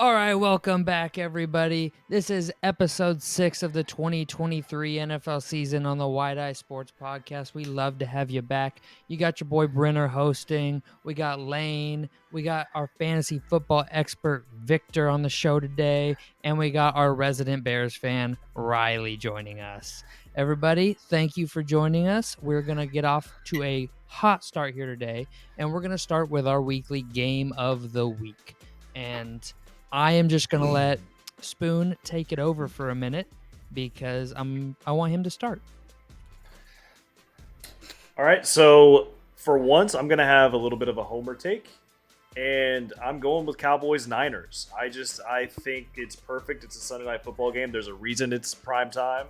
All right, welcome back, everybody. This is episode 6 of the 2023 NFL season on the Wide Eye Sports Podcast. We love to have you back. You got your boy Brenner hosting. We got Lane. We got our fantasy football expert Victor on the show today. And we got our resident Bears fan Riley joining us. Everybody, thank you for joining us. We're going to get off to a hot start here today. And we're going to start with our weekly game of the week. And I am just going to let Spoon take it over for a minute because I want him to start. All right, so for once, I'm going to have a little bit of a homer take, and I'm going with Cowboys-Niners. I think it's perfect. It's a Sunday Night Football game. There's a reason it's prime time.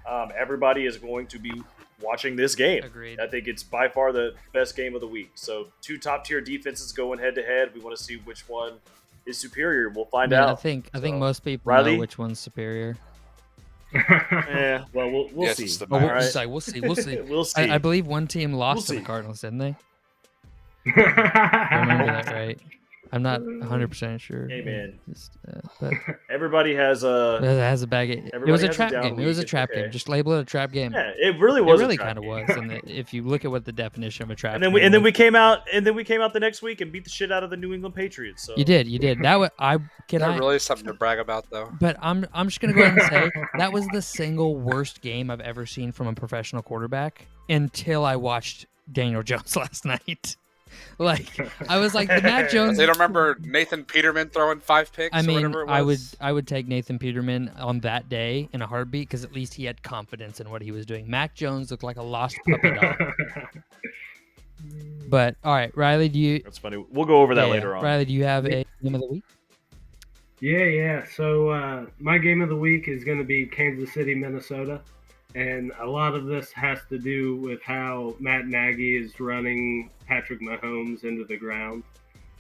Everybody is going to be watching this game. Agreed. I think it's by far the best game of the week. So two top-tier defenses going head-to-head. We want to see which one is superior. We'll find out. I think most people Riley? know which one's superior. Yeah, well, we'll see. We'll right? see. We'll see. We'll see. I believe one team lost We'll to the see. Cardinals, didn't they? I remember that right. I'm not 100% sure. Hey, man. But Everybody has a. it has a bag. It Everybody was a has a trap down game. It was a week. It's trap okay. game. Just label it a trap game. Yeah, it really was. It really kind of was. And if you look at what the definition of a trap And then game we came out the next week and beat the shit out of the New England Patriots. So You did. That was Not really something to brag about, though. But I'm just gonna go ahead and say that was the single worst game I've ever seen from a professional quarterback until I watched Daniel Jones last night. Like I was like the Mac Jones. They don't remember Nathan Peterman throwing 5 picks. I or mean, whatever it was? I would take Nathan Peterman on that day in a heartbeat because at least he had confidence in what he was doing. Mac Jones looked like a lost puppy dog. But all right, Riley, do you? that's funny. We'll go over that Yeah, later on. Riley, do you have a game of the week? Yeah. So my game of the week is going to be Kansas City, Minnesota. And a lot of this has to do with how Matt Nagy is running Patrick Mahomes into the ground.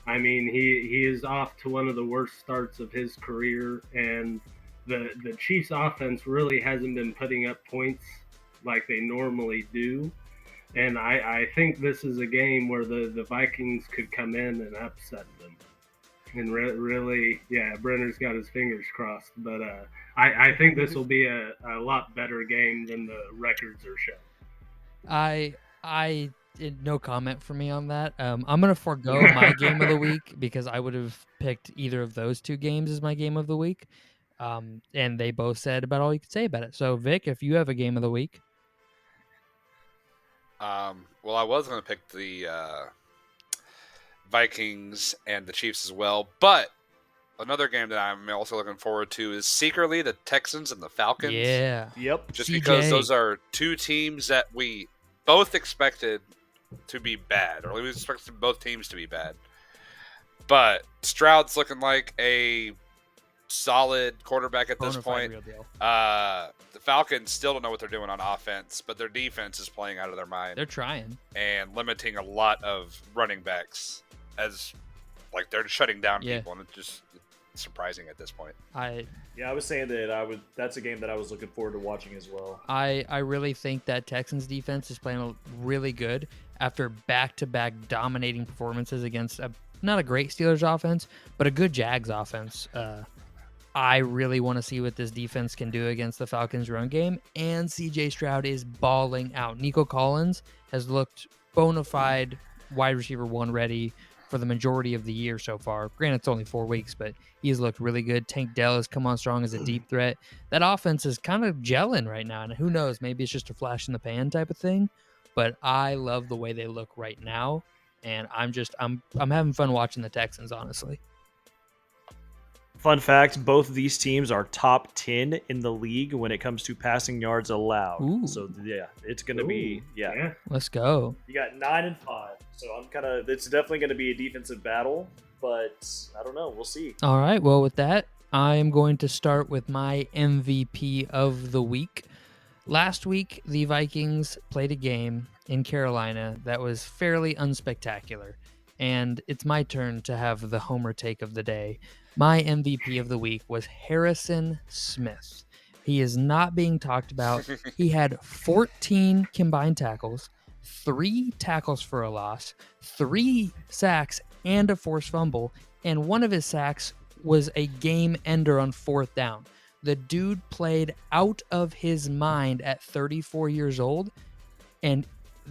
I mean, he is off to one of the worst starts of his career, and the Chiefs' offense really hasn't been putting up points like they normally do. And I think this is a game where the Vikings could come in and upset them. And really, yeah, Brenner's got his fingers crossed. But I think this will be a lot better game than the records are showing. I no comment for me on that. I'm gonna forego my game of the week because I would have picked either of those two games as my game of the week. And they both said about all you could say about it. So Vic, if you have a game of the week, Well, I was going to pick the Vikings and the Chiefs as well, but another game that I'm also looking forward to is secretly the Texans and the Falcons. yeah, Yep. Just CJ. because those are two teams that we both expected to be bad, or we expected both teams to be bad. But Stroud's looking like a solid quarterback at this bona fide point. real deal. The Falcons still don't know what they're doing on offense, but their defense is playing out of their mind They're trying. and limiting a lot of running backs as like they're shutting down Yeah. people, and it's just surprising at this point. I was saying that that's a game that I was looking forward to watching as well. really think that Texans defense is playing really good after back-to-back dominating performances against not a great Steelers offense, but a good Jags offense. I really want to see what this defense can do against the Falcons' run game, and CJ Stroud is balling out. Nico Collins has looked bona fide wide receiver 1 ready for the majority of the year so far. Granted, it's only 4 weeks, but he's looked really good. Tank Dell has come on strong as a deep threat. That offense is kind of gelling right now, and who knows, maybe it's just a flash in the pan type of thing, but I love the way they look right now, and I'm having fun watching the Texans, honestly. Fun fact, both of these teams are top 10 in the league when it comes to passing yards allowed. Ooh. So, yeah, it's going to be, yeah. Let's go. You got 9 and 5. So, it's definitely going to be a defensive battle, but I don't know. We'll see. All right, well, with that, I am going to start with my MVP of the week. Last week, the Vikings played a game in Carolina that was fairly unspectacular, and it's my turn to have the homer take of the day. My MVP of the week was Harrison Smith. He is not being talked about. He had 14 combined tackles, 3 tackles for a loss, 3 sacks, and a forced fumble, and one of his sacks was a game ender on 4th down. The dude played out of his mind at 34 years old, and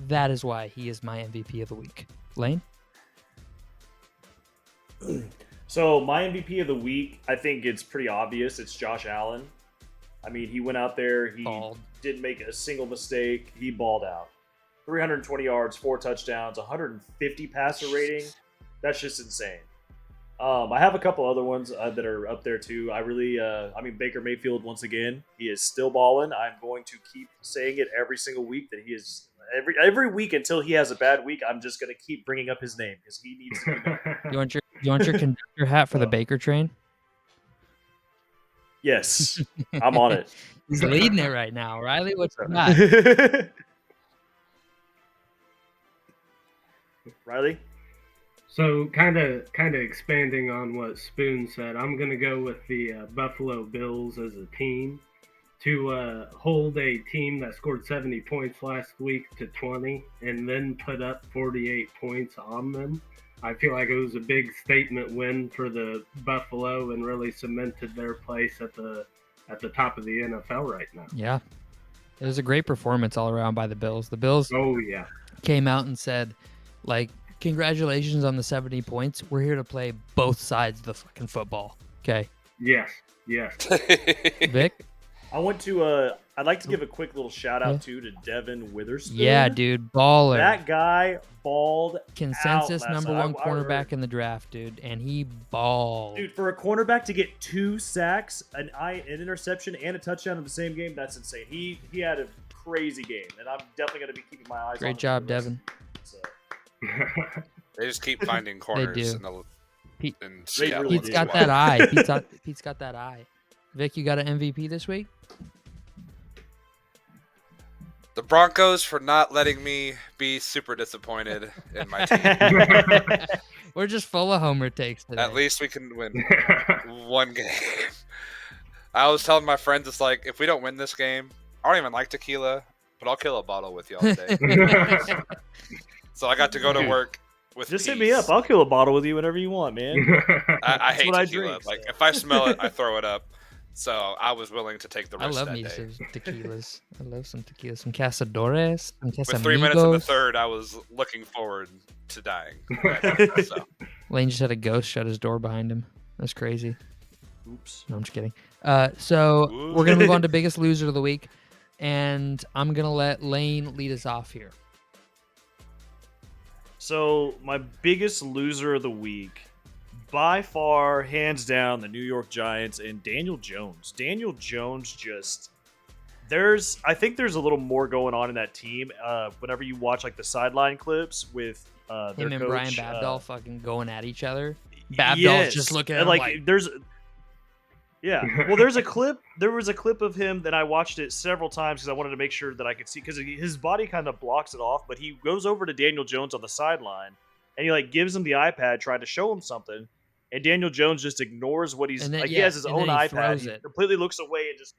that is why he is my MVP of the week. Lane? So my MVP of the week, I think it's pretty obvious. It's Josh Allen. I mean, he went out there. He didn't make a single mistake. He balled out. 320 yards, 4 touchdowns, 150 passer rating. That's just insane. I have a couple other ones that are up there too. I mean, Baker Mayfield, once again, he is still balling. I'm going to keep saying it every single week that he is every week until he has a bad week. I'm just going to keep bringing up his name because he needs to be known. You want your conductor hat for the Baker train? Yes, I'm on it. He's leading it right now. Riley, what's that? Riley? So kind of expanding on what Spoon said, I'm going to go with the Buffalo Bills as a team to hold a team that scored 70 points last week to 20 and then put up 48 points on them. I feel like it was a big statement win for the Buffalo and really cemented their place at the top of the NFL right now. Yeah. It was a great performance all around by the Bills. The Bills came out and said, like, congratulations on the 70 points. We're here to play both sides of the fucking football. Okay. Yes. Vic? I want to. I'd like to give a quick little shout out to Devin Witherspoon. Yeah, dude, baller. That guy balled. Consensus out number one cornerback in the draft, dude, and he balled. Dude, for a cornerback to get 2 sacks, an interception, and a touchdown in the same game, that's insane. He had a crazy game, and I'm definitely going to be keeping my eyes on him. Great job, Devin. So. They just keep finding corners. Pete's got that eye. Pete's got that eye. Vic, you got an MVP this week? The Broncos for not letting me be super disappointed in my team. We're just full of homer takes today. At least we can win one game. I was telling my friends, it's like, if we don't win this game, I don't even like tequila, but I'll kill a bottle with y'all today. So I got to go to work with Just peace. hit me up. I'll kill a bottle with you whenever you want, man. I hate what tequila. I drink, like, so. if I smell it, I throw it up. So I was willing to take the risk I love that me day. some tequilas. I love some tequila. Some Cazadores. Some Casamigos. With 3 minutes in the third, I was looking forward to dying. So. Lane just had a ghost shut his door behind him. That's crazy. Oops. No, I'm just kidding. So we're going to move on to biggest loser of the week. And I'm going to let Lane lead us off here. So my biggest loser of the week, by far, hands down, the New York Giants and Daniel Jones. Daniel Jones I think there's a little more going on in that team. Whenever you watch like the sideline clips with their him and coach, Brian Babdall fucking going at each other. Babdall's just looking at him like yeah. Well, there was a clip of him that I watched it several times because I wanted to make sure that I could see, because his body kind of blocks it off, but he goes over to Daniel Jones on the sideline and he like gives him the iPad, trying to show him something, and Daniel Jones just ignores what he's like. He has his own iPad. He completely looks away and just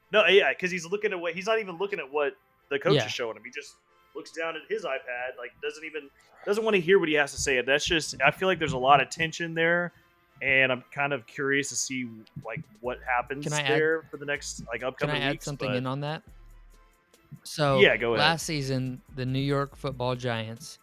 because he's looking away. He's not even looking at what the coach is showing him. He just looks down at his iPad, like doesn't want to hear what he has to say. And that's just, I feel like there's a lot of tension there. And I'm kind of curious to see like what happens there for the next like upcoming weeks. Can I add something in on that? So yeah, go ahead. Last season, the New York Football Giants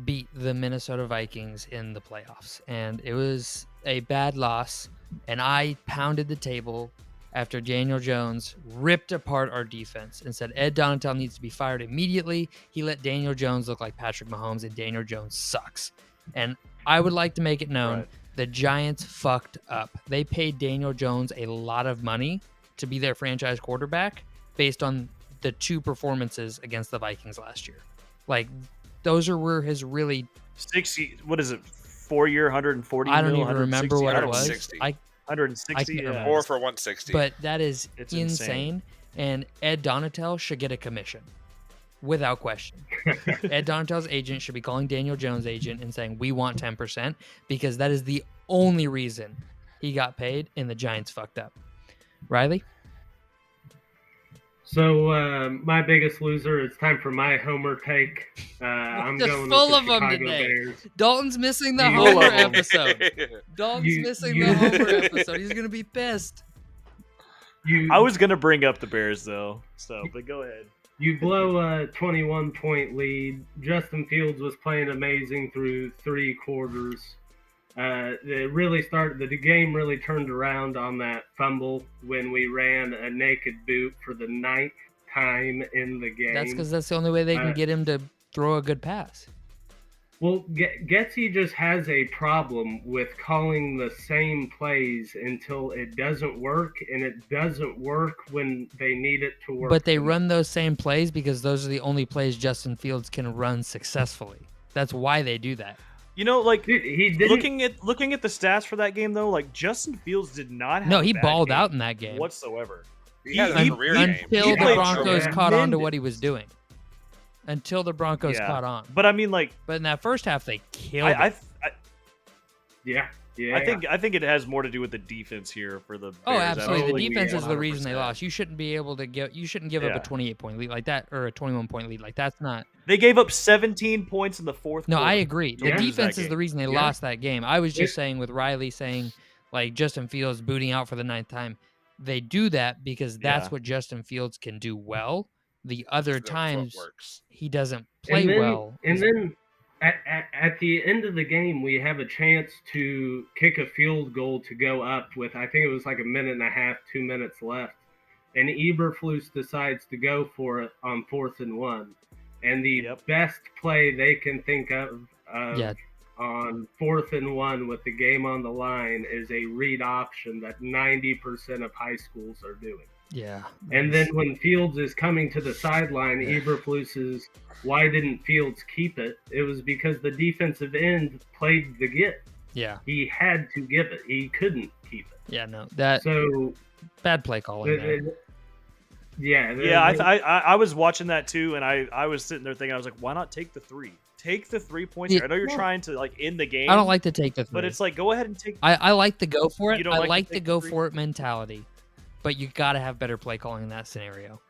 beat the Minnesota Vikings in the playoffs, and it was a bad loss. And I pounded the table after Daniel Jones ripped apart our defense and said Ed Donatel needs to be fired immediately. He let Daniel Jones look like Patrick Mahomes, and Daniel Jones sucks. And I would like to make it known. The Giants fucked up. They paid Daniel Jones a lot of money to be their franchise quarterback based on the 2 performances against the Vikings last year. Like, those were his really 60. What is it? 4-year, 140. I don't even remember what it was. 160. 4 for 160. But that is it's insane. And Ed Donatel should get a commission. Without question. Ed Donatel's agent should be calling Daniel Jones' agent and saying, we want 10%, because that is the only reason he got paid and the Giants fucked up. Riley? So my biggest loser. It's time for my homer take. I'm Just going full with the of 'em Chicago today. Bears. Dalton's missing the You- Homer Full of 'em. episode. Dalton's You- missing you- the Homer episode. He's gonna be pissed. You I was gonna bring up the Bears though, but go ahead. You blow a 21-point lead. Justin Fields was playing amazing through 3 quarters. The game really turned around on that fumble when we ran a naked boot for the 9th time in the game. That's because that's the only way they can get him to throw a good pass. Well, Getsy just has a problem with calling the same plays until it doesn't work, and it doesn't work when they need it to work. But they run those same plays because those are the only plays Justin Fields can run successfully. That's why they do that. You know, like Dude, he didn't. looking at the stats for that game though, like Justin Fields did not have No, a he bad balled game out in that game whatsoever. He had a He- career game. until He the played Broncos caught on to what tremendous. he was doing. Until the Broncos Yeah. caught on. But I mean, like, But in that first half, they killed I, it. Yeah. I think it has more to do with the defense here for the Bears. Oh, I absolutely. don't The think defense is the reason they 100%. lost. You shouldn't be able to you shouldn't give up Yeah. a 28-point lead like that or a 21-point lead like that's not. They gave up 17 points in the fourth No, quarter. I agree. The Yeah. defense is game. the reason they Yeah. lost that game. I was just Yeah. saying with Riley saying like Justin Fields booting out for the 9th time. They do that because that's Yeah. what Justin Fields can do well. The other Their foot times works. he doesn't play And then, well. And then at the end of the game, we have a chance to kick a field goal to go up with, I think it was like a minute and a half, 2 minutes left. And Eberflus decides to go for it on 4th and 1. And the Yep. best play they can think of Yeah. on 4th and 1 with the game on the line is a read option that 90% of high schools are doing. Yeah. And then when Fields is coming to the sideline, Eberflus is, why didn't Fields keep it? It was because the defensive end played the get. Yeah. He had to give it. He couldn't keep it. Yeah, no. That So, bad play calling there. Yeah, I was watching that too, and I was sitting there thinking, I was like, why not take the 3? Take the 3 points here. I know you're Yeah. trying to like end the game. I don't like to take the 3. but it's like go ahead and take. I like the go for it. You don't I like to like the take the go 3? for it mentality. But you got to have better play calling in that scenario.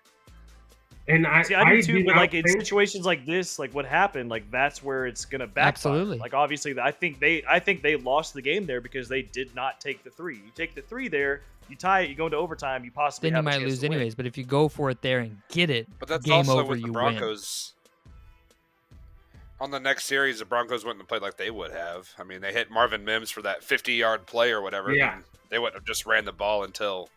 And I do too, do but not like in think- situations like this, like what happened, like that's where it's gonna backfire. Absolutely. Like obviously, I think they lost the game there because they did not take the 3. You take the 3 there, you tie it, you go into overtime, you possibly Then you have a might chance lose to win. anyways. But if you go for it there and get it, But that's game also over, with the you Broncos. On the next series, the Broncos wouldn't have played like they would have. I mean, they hit Marvin Mims for that 50-yard play or whatever. Yeah. and they wouldn't have just ran the ball until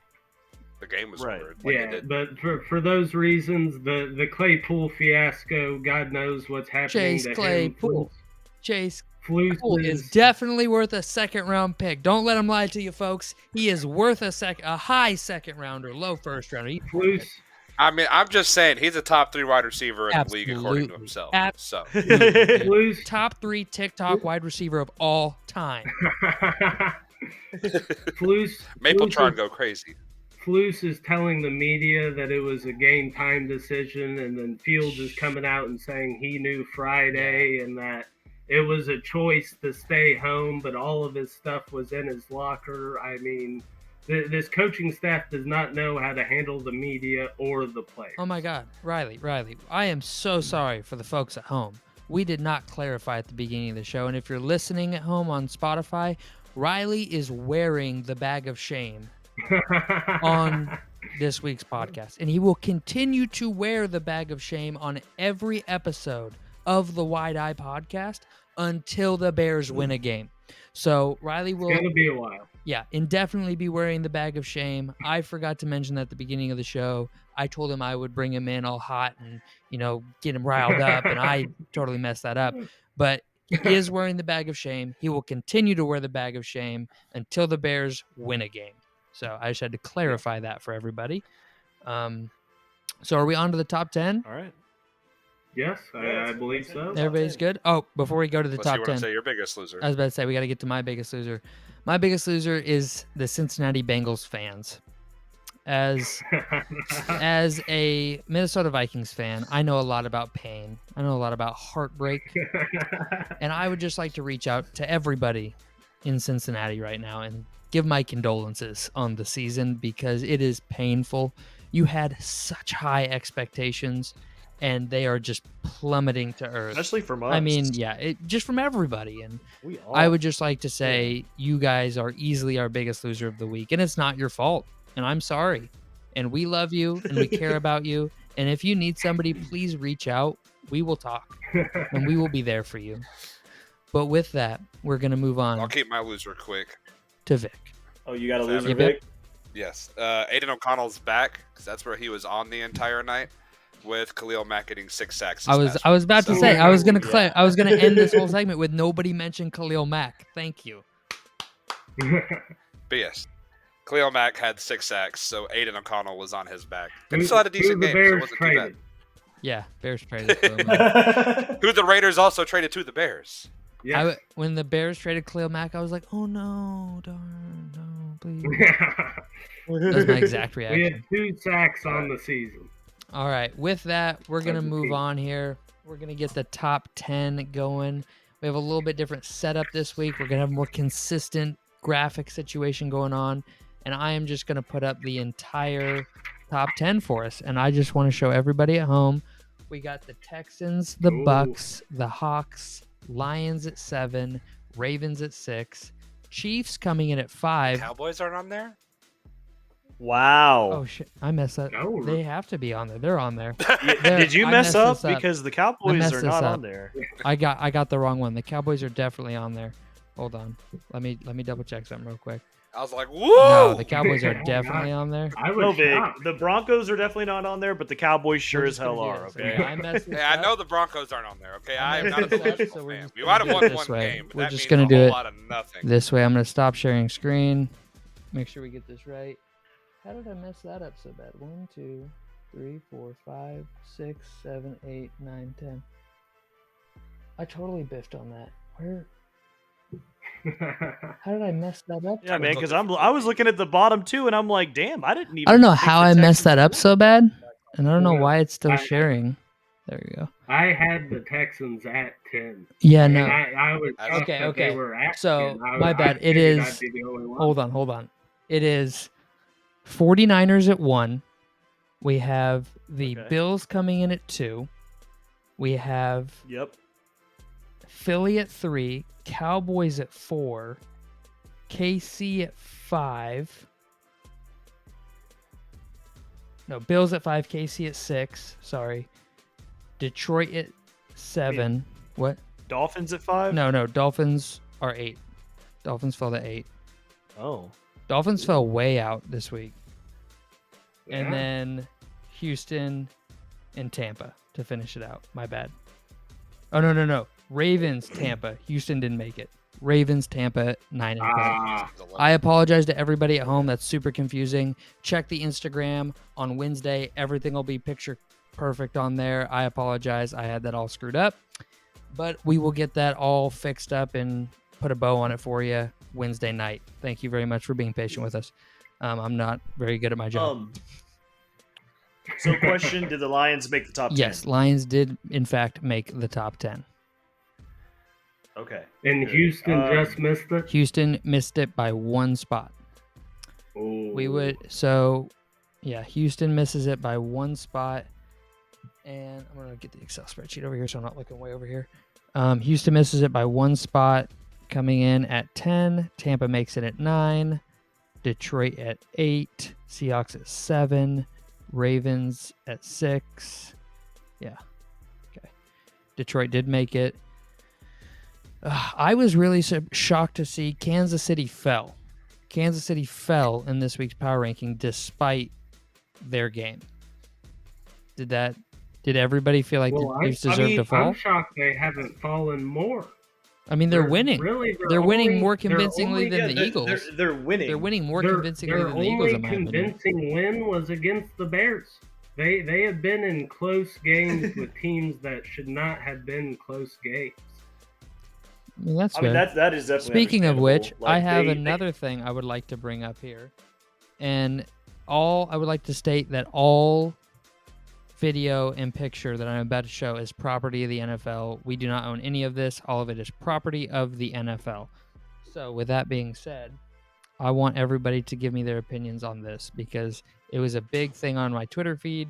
the game was Right. over. Like Yeah, they did. but for those reasons, the Claypool fiasco, God knows what's happening Chase to Claypool. him. Chase Flus Cole is definitely worth a 2nd-round pick. Don't let him lie to you, folks. He is worth a high 2nd rounder, low 1st rounder. Flus. I mean, I'm just saying he's a top 3 wide receiver in the league according to Absolutely. himself. So Flus. Top 3 TikTok wide receiver of all time. Mapletron go crazy. Flus is telling the media that it was a game time decision, and then Fields is coming out and saying he knew Friday and that it was a choice to stay home, but all of his stuff was in his locker. I mean, this coaching staff does not know how to handle the media or the players. Oh my God, Riley, I am so sorry for the folks at home. We did not clarify at the beginning of the show, and if you're listening at home on Spotify, Riley is wearing the bag of shame on this week's podcast, and he will continue to wear the bag of shame on every episode of the Wide Eye podcast until the Bears win a game. So Riley will It's going to be a while. Yeah, indefinitely be wearing the bag of shame. I forgot to mention that at the beginning of the show. I told him I would bring him in all hot and, get him riled up, and I totally messed that up. But he is wearing the bag of shame. He will continue to wear the bag of shame until the Bears win a game. So I just had to clarify that for everybody. So are we on to the top 10? All right. Yes, I believe so. Everybody's good? Oh, before we go to the Unless you top want 10. to say your biggest loser. I was about to say, we got to get to my biggest loser. My biggest loser is the Cincinnati Bengals fans. As a Minnesota Vikings fan, I know a lot about pain. I know a lot about heartbreak. And I would just like to reach out to everybody in Cincinnati right now and give my condolences on the season because it is painful. You had such high expectations, and they are just plummeting to earth. Especially from us. I mean, yeah, just from everybody. And we all. I would just like to say you guys are easily our biggest loser of the week, and it's not your fault. And I'm sorry. And we love you, and we care about you. And if you need somebody, please reach out. We will talk, and we will be there for you. But with that, we're going to move on I'll keep my loser quick. to Vic. Oh, you got a Yep. loser, Vic? Yes. Aiden O'Connell's back because that's where he was on the entire night with Khalil Mack getting 6 sacks. I was about to So- say I was gonna Yeah. I was gonna end this whole segment with nobody mentioned Khalil Mack. Thank you. But yes, Khalil Mack had 6 sacks, so Aiden O'Connell was on his back. And Who- he still had a who decent the game, so it Bears wasn't too bad. traded? Yeah, Bears traded Khalil Mack. Who the Raiders also traded to the Bears. Yeah. When the Bears traded Khalil Mack, I was like, oh no, darn, no, please. That's my exact we reaction. had 2 sacks on the season. All right, with that, we're going to As a move team. on here. We're going to get the top 10 going. We have a little bit different setup this week. We're going to have a more consistent graphic situation going on. And I am just going to put up the entire top 10 for us. And I just want to show everybody at home. We got the Texans, the Ooh. Bucks, the Hawks, Lions at 7, Ravens at 6, Chiefs coming in at 5. Cowboys aren't on there? Wow. Oh, shit. I messed up. No. They have to be on there. They're on there. Yeah, did you I mess messed up? this up. Because the Cowboys messed are this not up. on there. I got the wrong one. The Cowboys are definitely on there. Hold on. Let me double check something real quick. I was like, woo! No, the Cowboys are Oh, definitely God. on there. I was No, Vic. shocked. The Broncos are definitely not on there, but the Cowboys sure We're as just gonna hell do are. this. Okay. I messed this Yeah, I up. know the Broncos aren't on there, okay? I I am messed not a this up, delusional so we're fan. just We gonna might have do it won this one way. game, but We're that just means gonna a do whole it lot of nothing. This way, I'm gonna stop sharing screen. Make sure we get this right. How did I mess that up so bad? 1, 2, 3, 4, 5, 6, 7, 8, 9, 10. I totally biffed on that. Where? How did I mess that up? Yeah, so man. bad? Because I was looking at the bottom too, and I'm like, damn, I didn't even. I don't know think how the I messed Texans that were up so bad, and I don't know Yeah. why it's still I- sharing. There we go. I had the Texans at 10. Yeah, And no. I was Okay, shocked that okay. they were at So, 10. I, my I bad. It figured is- I'd be the only one. Hold on. It is 49ers at 1. We have the Okay. Bills coming in at 2. We have Yep. Philly at 3, Cowboys at 4, KC at 5. No, Bills at 5, KC at 6. Sorry. Detroit at 7. What? Dolphins at 5. No, Dolphins are 8. Dolphins fell to 8. Oh. Dolphins fell way out this week. Yeah. And then Houston and Tampa to finish it out. My bad. Oh, no. Ravens, Tampa. Houston didn't make it. Ravens, Tampa, 9 and 10. Ah, I apologize to everybody at home. That's super confusing. Check the Instagram on Wednesday. Everything will be picture perfect on there. I apologize. I had that all screwed up. But we will get that all fixed up and put a bow on it for you Wednesday night. Thank you very much for being patient with us. I'm not very good at my job. So, question: did the Lions make the top 10? Yes, Lions did, in fact, make the top 10. Okay. and Good. Houston just missed it. Houston missed it by 1 spot. We would Houston misses it by 1 spot, and I'm gonna get the Excel spreadsheet over here so I'm not looking way over here. Houston misses it by 1 spot, coming in at 10. Tampa makes it at 9. Detroit at 8. Seahawks at 7. Ravens at 6. Yeah. Okay. Detroit did make it. I was really shocked to see Kansas City fell. Kansas City fell in this week's power ranking despite their game. Did everybody feel like the Chiefs deserved to fall? I'm shocked they haven't fallen more. I mean, they're winning. Really, They're winning only- more they're convincingly only- than the Eagles. They're winning. They're winning more their- convincingly their than the Eagles, in my only opinion. convincing win was against the Bears. They have been in close games with teams that should not have been close games. Well, that's I mean, fair. that is definitely. Speaking of which, understandable. I Like, have they- another thing I would like to bring up here. And I would like to state that all video and picture that I'm about to show is property of the NFL. We do not own any of this. All of it is property of the NFL. So with that being said, I want everybody to give me their opinions on this because It was a big thing on my Twitter feed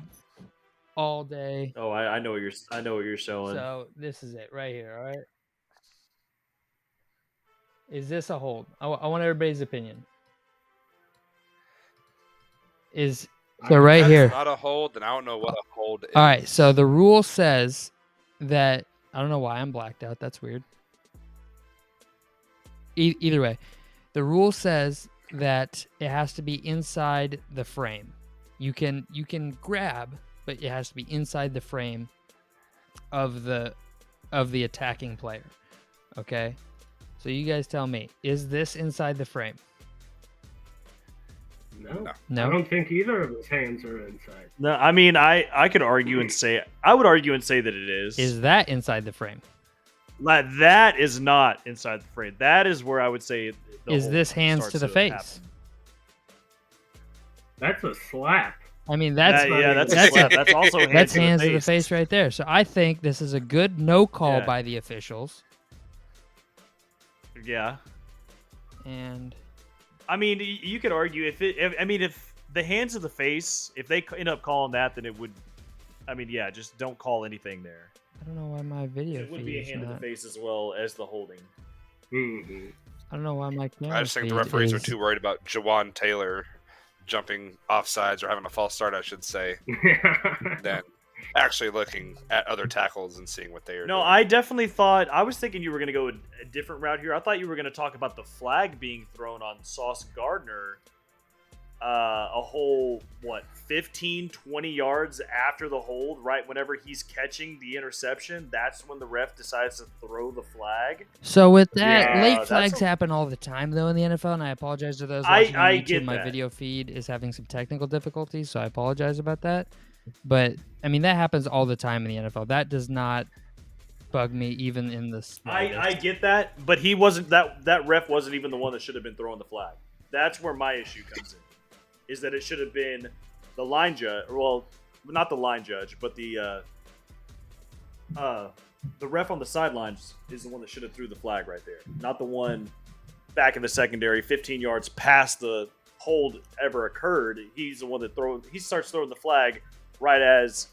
all day. Oh, I know what you're showing. So this is it right here. All right. Is this a hold? I want everybody's opinion. So right If here. that's not a hold, then I don't know what a hold is. All right. So the rule says that I don't know why I'm blacked out. That's weird. Either way, the rule says that it has to be inside the frame. You can grab, but it has to be inside the frame of the attacking player. Okay? So you guys tell me, is this inside the frame? No. No? I don't think either of his hands are inside. No, I mean I could argue and say that it is. Is that inside the frame? Like, that is not inside the frame. That is where I would say. Is this hands to the face? Happen. That's a slap. I mean, that's a slap. That's also hands that's to the hands face. to the face right there. So I think this is a good no call Yeah. by the officials. Yeah. And I mean, you could argue if the hands to the face, if they end up calling that, then it would. I mean, yeah, just don't call anything there. I don't know why my video It would feed be a is hand to the not. face as well as the holding. Mm-hmm. I don't know why my camera I just think the feed referees are is- too worried about Jawan Taylor jumping offsides or having a false start, I should say, than actually looking at other tackles and seeing what they are No, doing. I definitely thought. I was thinking you were going to go a different route here. I thought you were going to talk about the flag being thrown on Sauce Gardner a whole, 15, 20 yards after the hold, right whenever he's catching the interception. That's when the ref decides to throw the flag. So with that, Yeah, late that's flags a- happen all the time, though, in the NFL, and I apologize to those I- watching I on YouTube. get My that. video feed is having some technical difficulties, so I apologize about that. But, I mean, that happens all the time in the NFL. That does not bug me, even in the slightest. I get that, but he wasn't that ref wasn't even the one that should have been throwing the flag. That's where my issue comes in. Is that it should have been the line judge, well, not the line judge, but the ref on the sidelines is the one that should have threw the flag right there, not the one back in the secondary, 15 yards past the hold ever occurred. He's the one that starts throwing the flag right as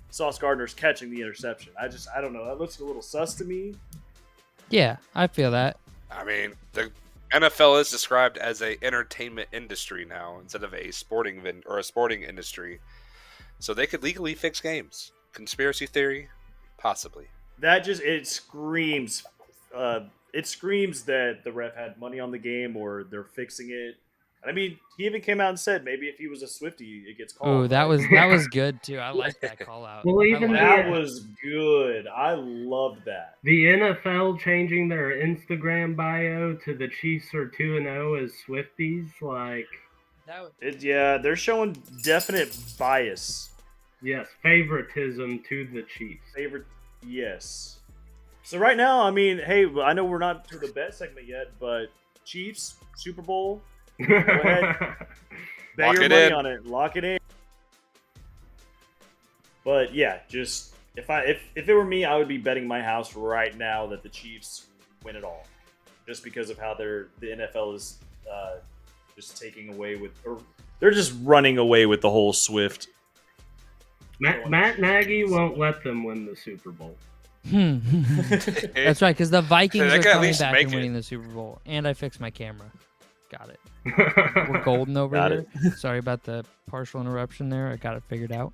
Sauce Gardner's catching the interception. I don't know. That looks a little sus to me. Yeah, I feel that. I mean, the NFL is described as a entertainment industry now instead of a sporting industry, so they could legally fix games. Conspiracy theory, possibly. That just it screams that the ref had money on the game or they're fixing it. And I mean, he even came out and said maybe if he was a Swiftie, it gets called. Oh, that right? was good, too. I like that call out. Well, I even like That Yeah. was good. I loved that. The NFL changing their Instagram bio to the Chiefs are 2-0 as Swifties, like, Yeah, they're showing definite bias. yes, favoritism to the Chiefs. Favorite, yes. So right now, I mean, hey, I know we're not to the bet segment yet, but Chiefs Super Bowl, ahead. bet Lock your it money in. on it, lock it in. But yeah, just if it were me, I would be betting my house right now that the Chiefs win it all, just because of how the NFL is just taking away with, or they're just running away with the whole Swift. Matt Nagy won't let them win the Super Bowl. That's right, because the Vikings They are can at coming least back make and it. winning the Super Bowl. And I fixed my camera. Got it. We're golden over Got here. Sorry about the partial interruption there. I got it figured out.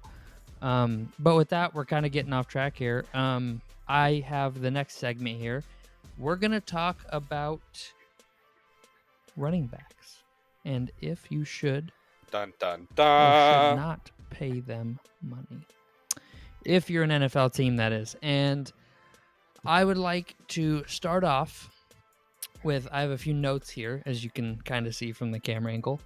But with that, we're kind of getting off track here. I have the next segment here. We're going to talk about running backs and if you should Dun dun or should dun. not pay them money. If you're an NFL team, that is. And I would like to start off with, I have a few notes here, as you can kind of see from the camera angle.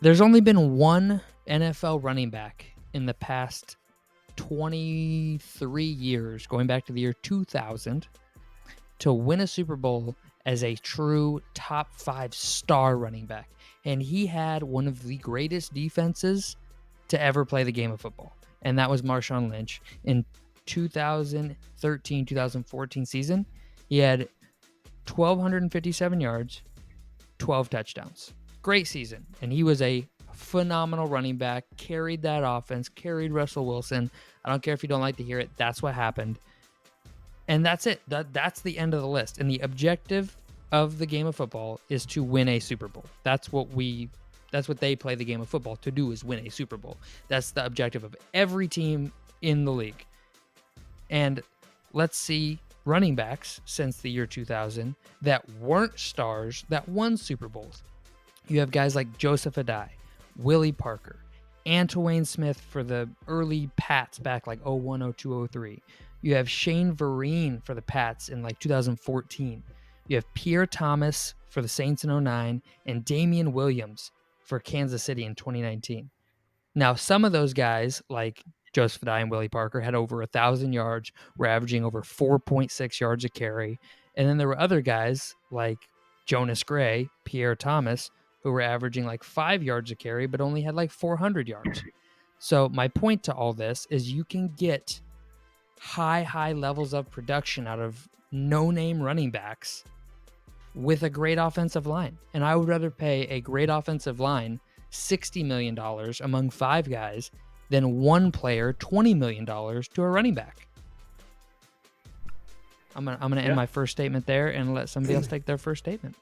There's only been one NFL running back in the past 23 years, going back to the year 2000, to win a Super Bowl as a true top 5 star running back. And he had one of the greatest defenses to ever play the game of football. And that was Marshawn Lynch. In 2013-2014 season, he had 1,257 yards, 12 touchdowns. great season, and he was a phenomenal running back, carried that offense, carried Russell Wilson. I don't care if you don't like to hear it. That's what happened. And that's it. That's the end of the list. And the objective of the game of football is to win a Super Bowl. That's what they play the game of football to do, is win a Super Bowl. That's the objective of every team in the league. And let's see running backs since the year 2000 that weren't stars that won Super Bowls. You have guys like Joseph Adai, Willie Parker, Antoine Smith for the early Pats back like 01, 02, 03. You have Shane Vereen for the Pats in like 2014. You have Pierre Thomas for the Saints in 09 and Damian Williams for Kansas City in 2019. Now, some of those guys, like Joseph Adai and Willie Parker, had over 1,000 yards, were averaging over 4.6 yards a carry. And then there were other guys like Jonas Gray, Pierre Thomas, who were averaging like 5 yards a carry, but only had like 400 yards. So my point to all this is you can get high levels of production out of no-name running backs with a great offensive line. And I would rather pay a great offensive line $60 million among 5 guys than one player $20 million to a running back. I'm gonna end my first statement there and let somebody else take their first statement.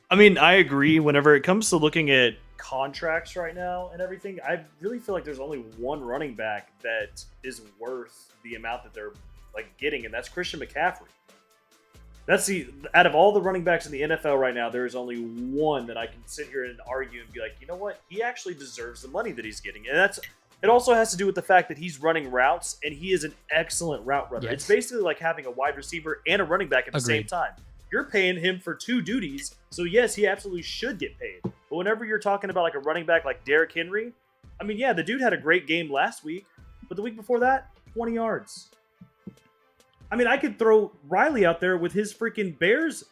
I mean, I agree. Whenever it comes to looking at contracts right now and everything, I really feel like there's only one running back that is worth the amount that they're like getting, and that's Christian McCaffrey. That's out of all the running backs in the NFL right now, there is only one that I can sit here and argue and be like, you know what, he actually deserves the money that he's getting, and it also has to do with the fact that he's running routes and he is an excellent route runner. Yes. It's basically like having a wide receiver and a running back at the Agreed. same time. You're paying him for 2 duties, so yes, he absolutely should get paid. But whenever you're talking about like a running back like Derrick Henry, I mean, yeah, the dude had a great game last week, but the week before that, 20 yards. I mean, I could throw Riley out there with his freaking Bears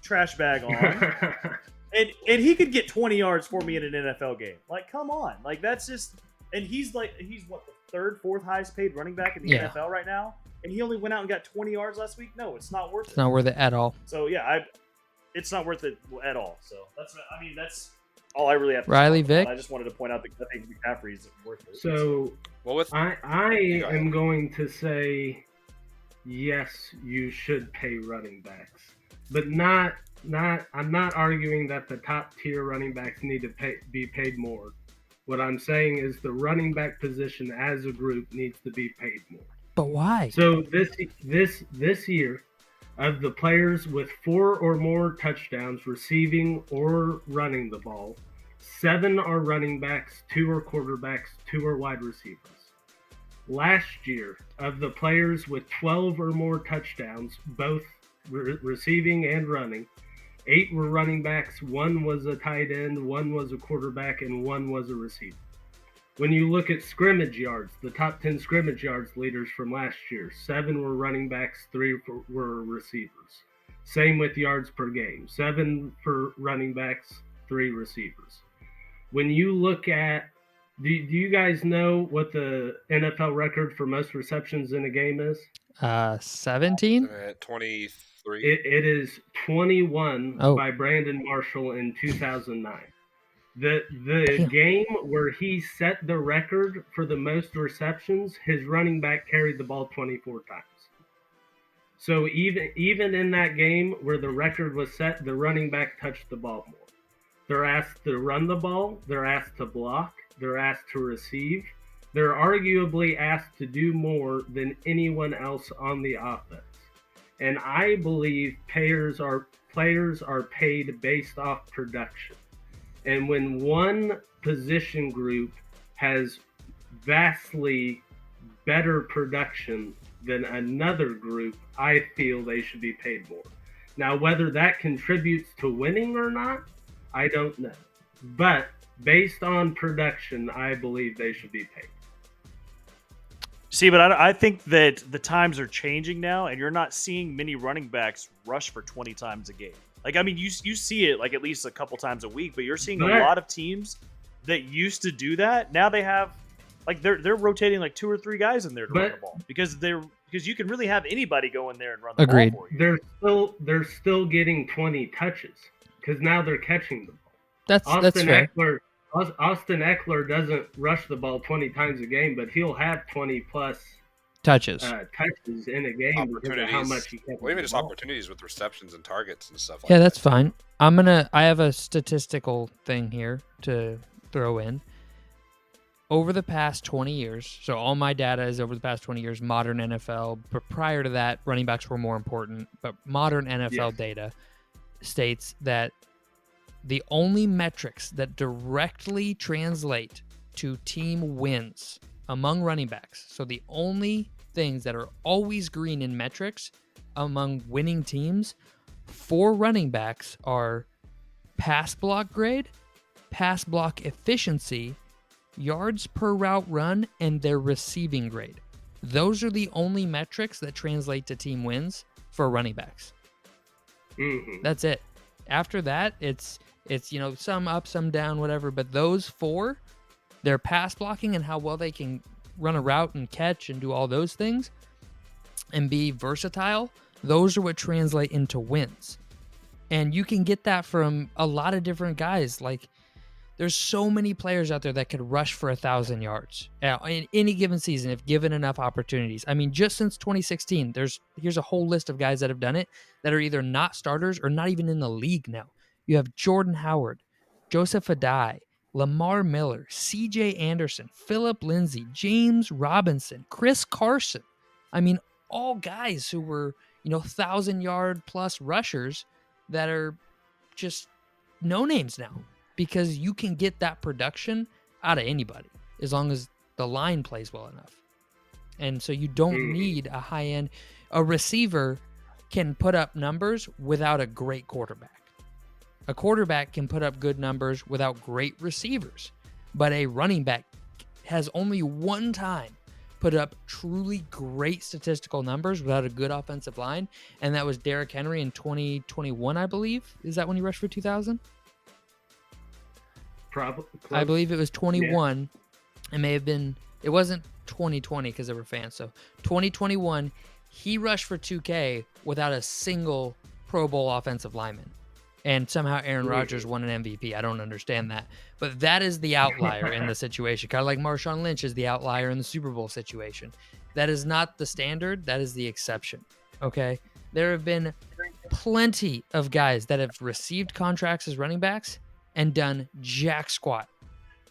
trash bag on, and he could get 20 yards for me in an NFL game. Like, come on. Like, that's just – and he's what, the 3rd, 4th highest paid running back in the NFL right now? And he only went out and got 20 yards last week? No, it's not worth it. It's not worth it at all. So, yeah, it's not worth it at all. So, that's all I really have to Riley, say. Vic? I just wanted to point out that I think McCaffrey's worth it. So I ahead. am going to say yes, you should pay running backs, but not. I'm not arguing that the top tier running backs need to be paid more. What I'm saying is the running back position as a group needs to be paid more. But why? So this year, of the players with 4 or more touchdowns receiving or running the ball, 7 are running backs, 2 are quarterbacks, 2 are wide receivers. Last year, of the players with 12 or more touchdowns, both receiving and running, 8 were running backs, 1 was a tight end, 1 was a quarterback, and 1 was a receiver. When you look at scrimmage yards, the top 10 scrimmage yards leaders from last year, 7 were running backs, 3 were receivers. Same with yards per game, 7 for running backs, 3 receivers. When you look at, do you guys know what the NFL record for most receptions in a game is? 17? 23. It is 21 by Brandon Marshall in 2009. The game where he set the record for the most receptions, his running back carried the ball 24 times. So even in that game where the record was set, the running back touched the ball more. They're asked to run the ball, they're asked to block, they're asked to receive. They're arguably asked to do more than anyone else on the offense. And I believe players are paid based off production. And when one position group has vastly better production than another group, I feel they should be paid more. Now, whether that contributes to winning or not, I don't know. But based on production, I believe they should be paid. See, but I think that the times are changing now, and you're not seeing many running backs rush for 20 times a game. Like, I mean, you see it like at least a couple times a week, but you're seeing a lot of teams that used to do that. Now they have, like, they're rotating like 2 or 3 guys in there to run the ball because they're because you can really have anybody go in there and run the Agreed. ball for you. They're still getting 20 touches because now they're catching the ball. That's fair. Austin Eckler doesn't rush the ball 20 times a game, but he'll have 20 plus Touches. touches in a game because of how much he catches Well, even the just ball. opportunities with receptions and targets and stuff like Yeah, that. that's fine. I have a statistical thing here to throw in. Over the past 20 years, so all my data is over the past 20 years, modern NFL, but prior to that, running backs were more important. But modern NFL data states that the only metrics that directly translate to team wins among running backs, so the only things that are always green in metrics among winning teams for running backs are pass block grade, pass block efficiency, yards per route run, and their receiving grade. Those are the only metrics that translate to team wins for running backs. Mm-hmm. That's it. After that, it's some up, some down, whatever. But those four, their pass blocking and how well they can run a route and catch and do all those things and be versatile, those are what translate into wins. And you can get that from a lot of different guys. Like, there's so many players out there that could rush for 1,000 yards in any given season if given enough opportunities. I mean, just since 2016, here's a whole list of guys that have done it that are either not starters or not even in the league now. You have Jordan Howard, Joseph Adai, Lamar Miller, C.J. Anderson, Phillip Lindsay, James Robinson, Chris Carson. I mean, all guys who were 1,000-yard plus rushers that are just no names now. Because you can get that production out of anybody as long as the line plays well enough. And so you don't need a high-end. A receiver can put up numbers without a great quarterback. A quarterback can put up good numbers without great receivers. But a running back has only one time put up truly great statistical numbers without a good offensive line, and that was Derrick Henry in 2021, I believe. Is that when he rushed for 2,000? Probably. I believe it was 21. Yeah. It may have been. It wasn't 2020 because they were fans. So 2021, he rushed for 2K without a single Pro Bowl offensive lineman, and somehow Aaron Rodgers won an MVP. I don't understand that, but that is the outlier in the situation. Kind of like Marshawn Lynch is the outlier in the Super Bowl situation. That is not the standard. That is the exception. Okay, there have been plenty of guys that have received contracts as running backs and done jack squat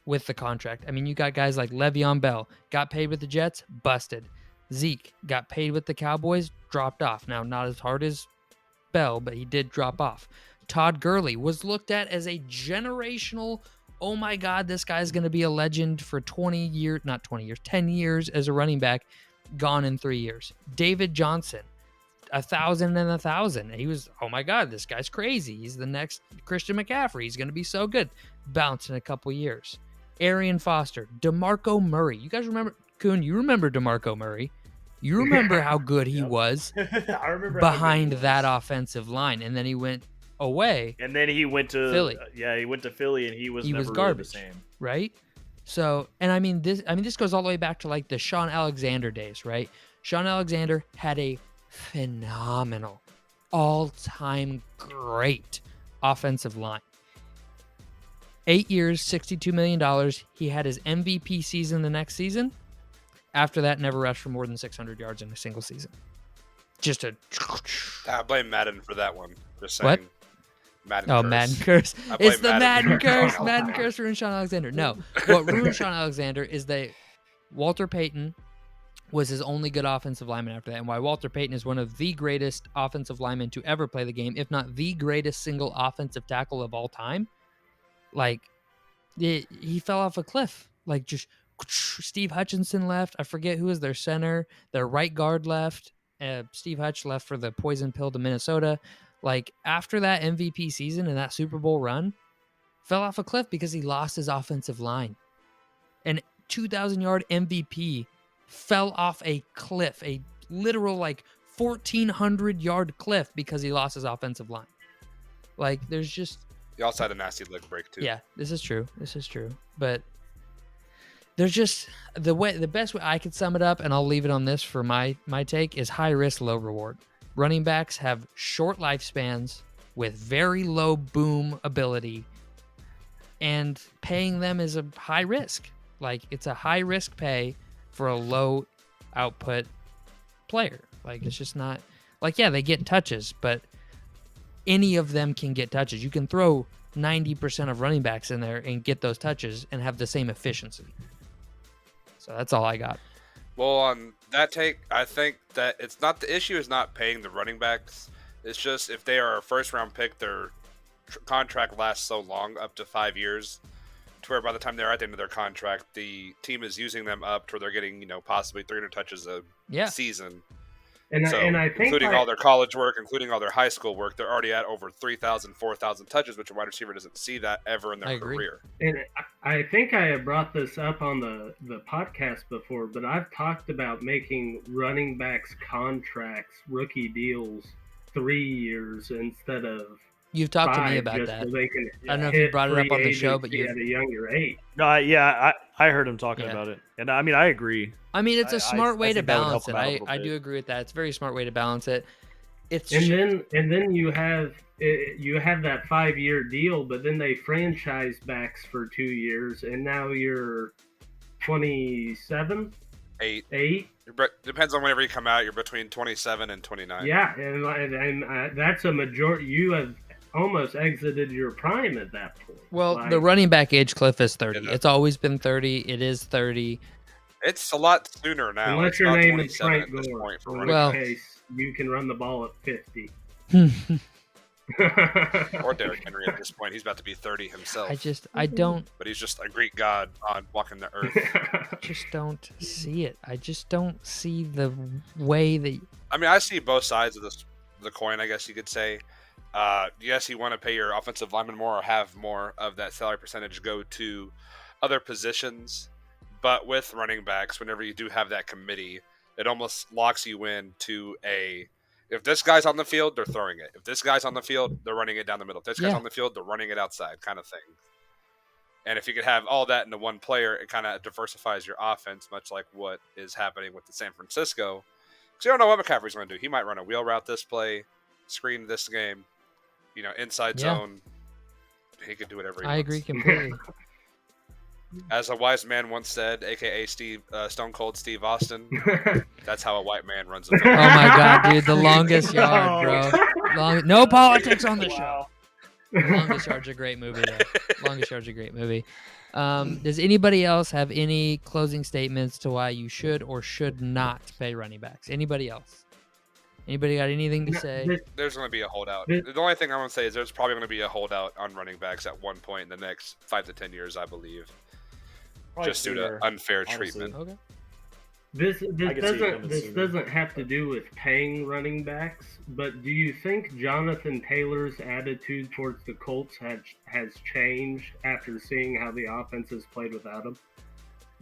with the contract. I mean, you got guys like Le'Veon Bell, got paid with the Jets, busted. Zeke got paid with the Cowboys, dropped off. Now, not as hard as Bell, but he did drop off. Todd Gurley was looked at as a generational, oh my God, this guy's going to be a legend for 10 years as a running back, gone in 3 years. David Johnson, 1,000 and 1,000. He was, oh my God, this guy's crazy. He's the next Christian McCaffrey. He's going to be so good. Bounce in a couple years. Arian Foster, DeMarco Murray. You guys remember, Kuhn, you remember DeMarco Murray. You remember how good he was I remember behind that offensive line. And then he went away. And then he went to Philly. He went to Philly and he was never garbage, really the same. Right? So, and I mean this goes all the way back to like the Sean Alexander days, right? Sean Alexander had a phenomenal, all-time great offensive line. 8 years, $62 million. He had his MVP season the next season. After that, never rushed for more than 600 yards in a single season. Just a... I blame Madden for that one. Just saying. What? Madden Oh, curse. Madden curse. It's the Madden curse. Sean Madden Alexander. curse ruined Sean Alexander. No. What ruined Sean Alexander is that Walter Payton was his only good offensive lineman after that. And why Walter Payton is one of the greatest offensive linemen to ever play the game, if not the greatest single offensive tackle of all time. Like, he fell off a cliff. Like, just Steve Hutchinson left. I forget who was their center. Their right guard left. Steve Hutch left for the poison pill to Minnesota. Like, after that MVP season and that Super Bowl run, fell off a cliff because he lost his offensive line. An 2,000-yard MVP fell off a cliff, a literal, 1,400-yard cliff because he lost his offensive line. Like, there's just... He also had a nasty leg break, too. Yeah, this is true. But There's just the best way I could sum it up, and I'll leave it on this for my take, is high risk, low reward. Running backs have short lifespans with very low boom ability, and paying them is a high risk. Like, it's a high risk pay for a low output player. Like, it's just not like, yeah, they get touches, but any of them can get touches. You can throw 90% of running backs in there and get those touches and have the same efficiency. So that's all I got. Well, on that take, I think that it's not the issue is not paying the running backs. It's just if they are a first round pick, their contract lasts so long, up to 5 years, to where by the time they're at the end of their contract, the team is using them up to where they're getting, possibly 300 touches a season. And I think including all their college work, including all their high school work, they're already at over 3,000, 4,000 touches, which a wide receiver doesn't see that ever in their career. And I think I have brought this up on the podcast before, but I've talked about making running backs contracts, rookie deals, 3 years instead of You've talked to me 5, about just that. so they can I don't know if you brought it up on the show, but at a younger age. No, I heard him talking about it, and I mean, I agree. I mean, it's a smart way to think that would help balance it. him out a little I bit. do agree with that. It's a very smart way to balance it. It's And then you have that 5-year deal, but then they franchise backs for 2 years, and now you're 27, 8. Depends on whenever you come out. You're between 27 and 29. Yeah, and that's a majority. You have almost exited your prime at that point. well, the running back age cliff is 30. Yeah. It's always been 30. It is 30. It's a lot sooner now. Unless It's your not name is 27 Frank at this Gore, point for in running Well- which case you can run the ball at 50. or Derrick Henry at this point. He's about to be 30 himself. I don't But he's just a Greek god on walking the earth. just don't see it. I just don't see the way that I mean, I see both sides of the coin, I guess you could say. Yes, you want to pay your offensive lineman more or have more of that salary percentage go to other positions. But with running backs, whenever you do have that committee, it almost locks you in to if this guy's on the field, they're throwing it. If this guy's on the field, they're running it down the middle. If this guy's on the field, they're running it outside, kind of thing. And if you could have all that into one player, it kind of diversifies your offense, much like what is happening with the San Francisco. Because you don't know what McCaffrey's going to do. He might run a wheel route this play, screen this game, inside zone. He could do whatever he wants. I agree completely. As a wise man once said, a.k.a. Stone Cold Steve Austin, that's how a white man runs a Oh football. my god, dude, the longest yard, bro. No politics on the show. Longest Yard's a great movie, though. Longest Yard's a great movie. Does anybody else have any closing statements to why you should or should not pay running backs? Anybody else? Anybody got anything to say? There's going to be a holdout. The only thing I want to say is there's probably going to be a holdout on running backs at one point in the next 5 to 10 years, I believe. Probably Just due to sooner, unfair honestly. treatment. Okay. This coming sooner. doesn't have to do with paying running backs, but do you think Jonathan Taylor's attitude towards the Colts has changed after seeing how the offense has played without him?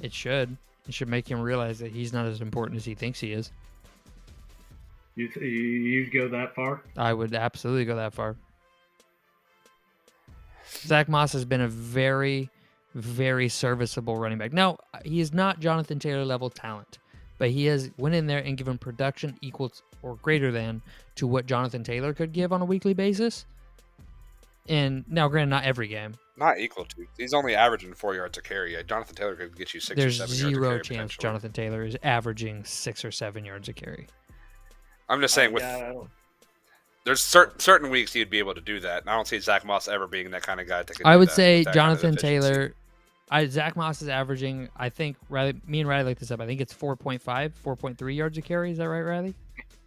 It should. It should make him realize that he's not as important as he thinks he is. You go that far? I would absolutely go that far. Zach Moss has been a very, very serviceable running back. Now, he is not Jonathan Taylor level talent, but he has went in there and given production equal or greater than to what Jonathan Taylor could give on a weekly basis. And now, granted, not every game. Not equal to. He's only averaging 4 yards a carry. Jonathan Taylor could get you 6 There's or 7 yards a zero carry. chance potentially. Jonathan Taylor is averaging 6 or 7 yards a carry. I'm just saying, there's certain weeks he'd be able to do that. And I don't see Zach Moss ever being that kind of guy. I would say Jonathan Taylor. Zach Moss is averaging, I think, me and Riley looked this up. I think it's 4.5, 4.3 yards a carry. Is that right, Riley?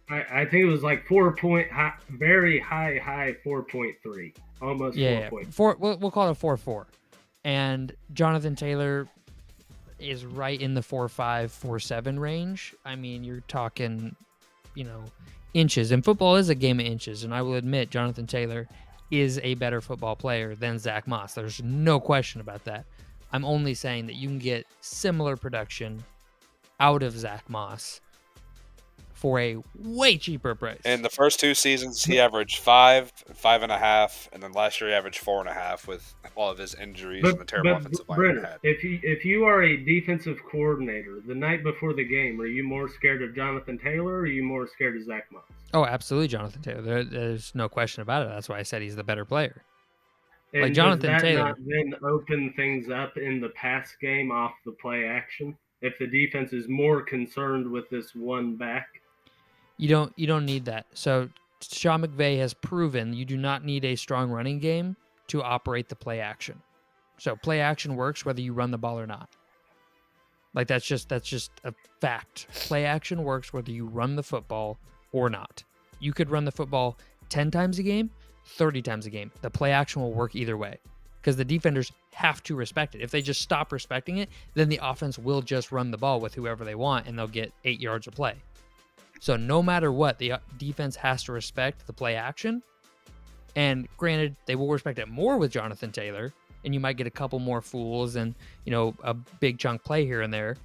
I think it was like very high 4.3, almost 4.4. We'll call it a 4.4. And Jonathan Taylor is right in the 4.5, 4.7 range. I mean, you're talking, inches. And football is a game of inches. And I will admit, Jonathan Taylor is a better football player than Zach Moss. There's no question about that. I'm only saying that you can get similar production out of Zach Moss for a way cheaper price. In the first 2 seasons, he averaged 5, 5.5, and then last year he averaged 4.5 with all of his injuries and the terrible offensive line he Brenner, had. if you are a defensive coordinator, the night before the game, are you more scared of Jonathan Taylor or are you more scared of Zach Moss? Oh, absolutely, Jonathan Taylor. There's no question about it. That's why I said he's the better player. And Like Jonathan does that Taylor. not then open things up in the pass game off the play action? If the defense is more concerned with this one back? You don't need that. So Sean McVay has proven you do not need a strong running game to operate the play action. So play action works whether you run the ball or not. Like that's just a fact. Play action works whether you run the football or not. You could run the football 10 times a game, 30 times a game. The play action will work either way because the defenders have to respect it. If they just stop respecting it, then the offense will just run the ball with whoever they want and they'll get 8 yards of play. So no matter what, the defense has to respect the play action. And granted, they will respect it more with Jonathan Taylor, and you might get a couple more fools and, a big chunk play here and there.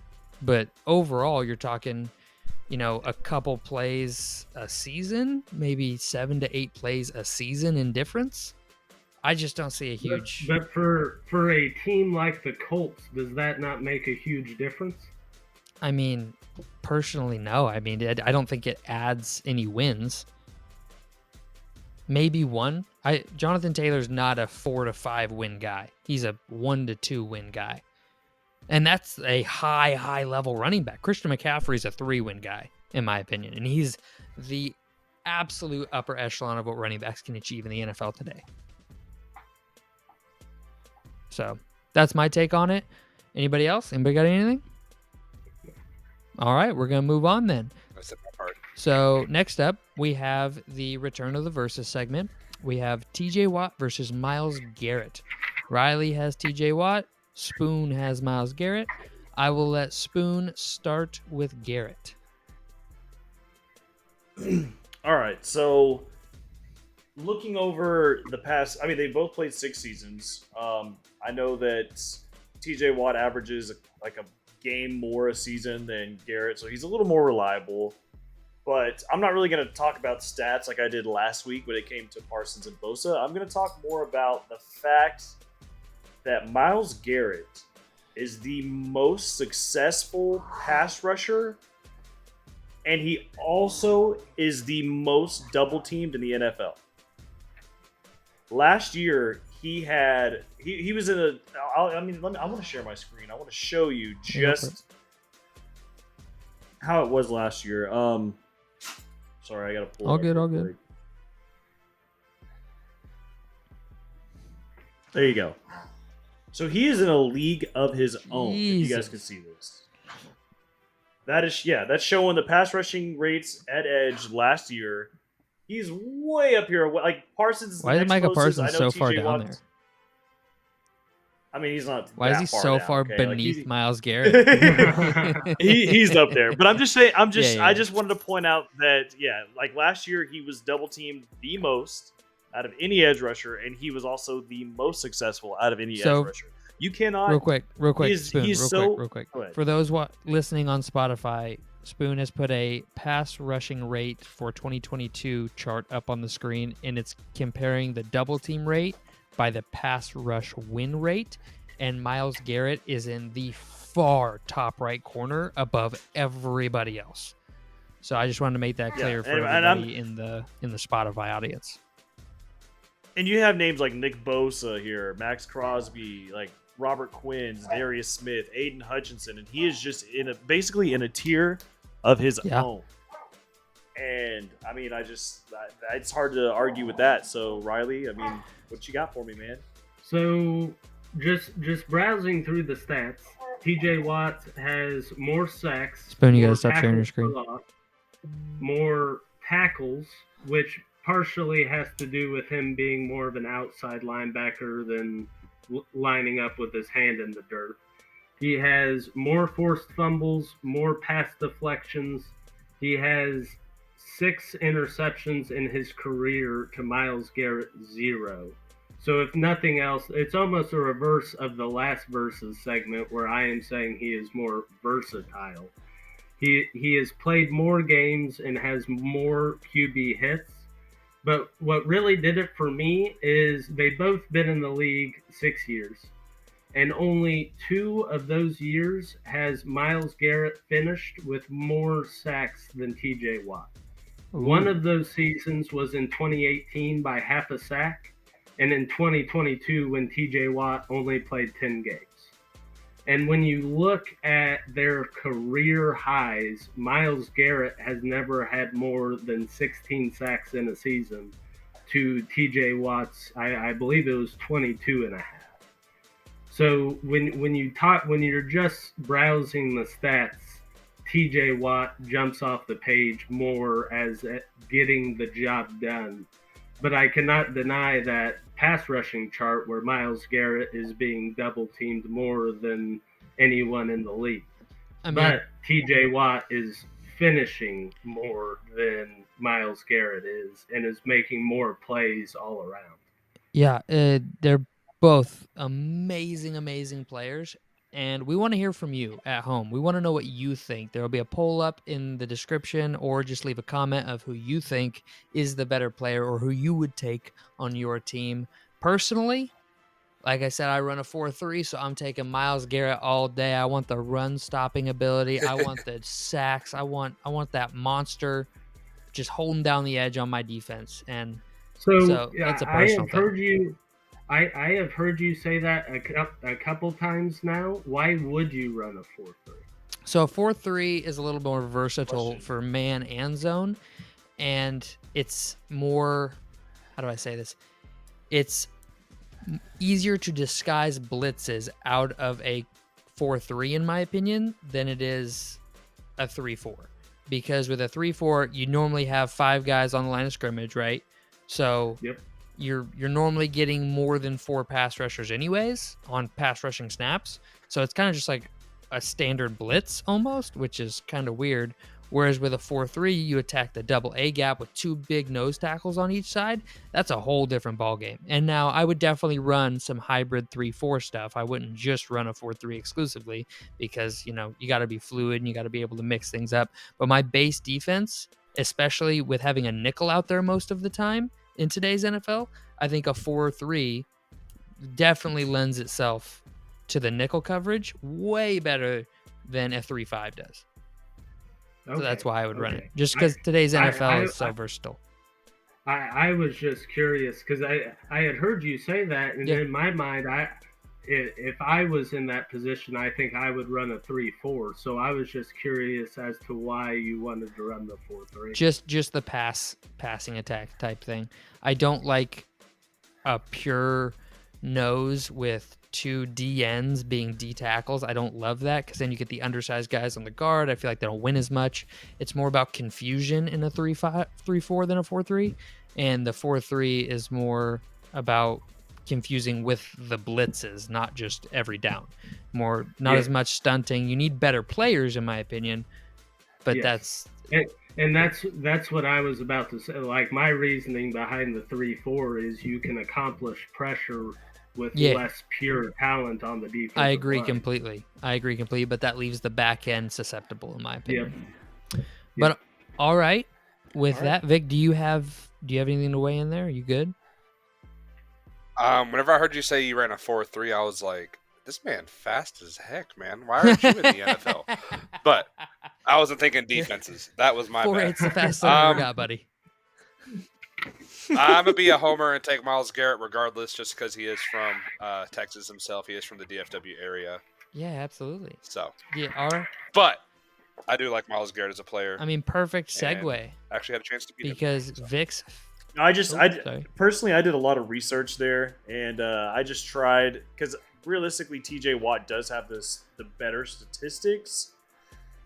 But overall, you're talking, a couple plays a season, maybe 7 to 8 plays a season in difference. I just don't see a huge... But for a team like the Colts, does that not make a huge difference? I mean, personally, no. I mean, I don't think it adds any wins. Maybe one. Jonathan Taylor's not a 4 to 5 win guy. He's a 1 to 2 win guy. And that's a high level running back. Christian McCaffrey's a 3-win guy, in my opinion. And he's the absolute upper echelon of what running backs can achieve in the NFL today. So that's my take on it. Anybody else? Anybody got anything? All right, we're going to move on then. That's my part. So next up, we have the return of the Versus segment. We have TJ Watt versus Myles Garrett. Riley has TJ Watt. Spoon has Myles Garrett. I will let Spoon start with Garrett. All right, so looking over the past, they both played 6 seasons. I know that TJ Watt averages like a game more a season than Garrett, so he's a little more reliable. But I'm not really going to talk about stats like I did last week when it came to Parsons and Bosa. I'm going to talk more about the fact that Myles Garrett is the most successful pass rusher, and he also is the most double teamed in the NFL. Last year, he was in a. I want to share my screen. I want to show you just how it was last year. Sorry, I gotta pull. All good. There you go. So he is in a league of his own. If you guys can see this. That's showing the pass rushing rates at edge last year. He's way up here. Like Parsons. Why is Micah Parsons so far down there? I mean, he's not. Why is he so far beneath Myles Garrett? He's up there. But I'm just saying. I Yeah. just wanted to point out that like last year he was double teamed the most out of any edge rusher, and he was also the most successful out of any edge rusher. You cannot. Real quick, Spoon. Real quick. Go ahead. For those listening on Spotify, Spoon has put a pass rushing rate for 2022 chart up on the screen, and it's comparing the double team rate by the pass rush win rate, and Myles Garrett is in the far top right corner above everybody else. So I just wanted to make that clear for everybody in the Spotify audience. And you have names like Nick Bosa here, Max Crosby, like Robert Quinn, Darius Smith, Aiden Hutchinson, and he is just basically in a tier of his own. And I mean, it's hard to argue with that. So Riley, I mean, what you got for me, man? So just browsing through the stats, TJ Watt has more sacks. Spoon, you gotta stop sharing your screen. More tackles, which partially has to do with him being more of an outside linebacker than lining up with his hand in the dirt. He has more forced fumbles, more pass deflections. He has 6 interceptions in his career to Myles Garrett 0. So if nothing else, it's almost a reverse of the last Versus segment where I am saying he is more versatile. He has played more games and has more QB hits. But what really did it for me is they both been in the league 6 years. And only 2 of those years has Myles Garrett finished with more sacks than TJ Watt. One Ooh. of those seasons was in 2018 by half a sack, and in 2022 when TJ Watt only played 10 games. And when you look at their career highs, Myles Garrett has never had more than 16 sacks in a season to TJ Watt's, I believe it was 22 and a half. So when you're just browsing the stats, TJ Watt jumps off the page more as getting the job done. But I cannot deny that pass rushing chart where Myles Garrett is being double teamed more than anyone in the league. I mean, But TJ Watt is finishing more than Myles Garrett is and is making more plays all around. yeah, they're both amazing players. And we want to hear from you at home. We want to know what you think. There will be a poll up in the description, or just leave a comment of who you think is the better player or who you would take on your team. Personally, like I said, I run a 4-3, so I'm taking Myles Garrett all day. I want the run stopping ability. I want the sacks. I want that monster just holding down the edge on my defense. And so that's a I personal have thing. heard you. I have heard you say that a couple times now. Why would you run a 4-3? So a 4-3 is a little more versatile Question. for man and zone, and it's more, how do I say this? It's easier to disguise blitzes out of a 4-3, in my opinion, than it is a 3-4. Because with a 3-4, you normally have 5 guys on the line of scrimmage, right? So Yep. you're normally getting more than 4 pass rushers anyways on pass rushing snaps. So it's kind of just like a standard blitz almost, which is kind of weird. Whereas with a 4-3, you attack the double A gap with 2 big nose tackles on each side. That's a whole different ballgame. And now I would definitely run some hybrid 3-4 stuff. I wouldn't just run a 4-3 exclusively because, you got to be fluid and you got to be able to mix things up. But my base defense, especially with having a nickel out there most of the time in today's NFL, I think a 4-3 definitely lends itself to the nickel coverage way better than a 3-5 does. So that's why I would run it. Just because today's NFL is so versatile. I was just curious because I had heard you say that, and in my mind, if I was in that position, I think I would run a 3-4. So I was just curious as to why you wanted to run the 4-3. Just the passing attack type thing. I don't like a pure nose with 2 DNs being D tackles. I don't love that because then you get the undersized guys on the guard. I feel like they don't win as much. It's more about confusion in a 3-4 than a 4-3, and the 4-3 is more about confusing with the blitzes, not just every down. Not as much stunting. You need better players, in my opinion, but that's what I was about to say. Like, my reasoning behind the 3-4 is you can accomplish pressure with less pure talent on the defense. I agree completely, but that leaves the back end susceptible, in my opinion. But all right, that, Vic, do you have anything to weigh in there? Are you good? Whenever I heard you say you ran a 4-3, I was like, this man fast as heck, man. Why aren't you in the NFL? But I wasn't thinking defenses. That was my bad. 4-8's the fastest I ever got, buddy. I'm going to be a homer and take Myles Garrett regardless, just because he is from Texas himself. He is from the DFW area. Yeah, absolutely. So, But I do like Myles Garrett as a player. I mean, perfect segue. And actually had a chance to beat because him. Vic's. Personally, I did a lot of research there, and I just tried because realistically, TJ Watt does have the better statistics,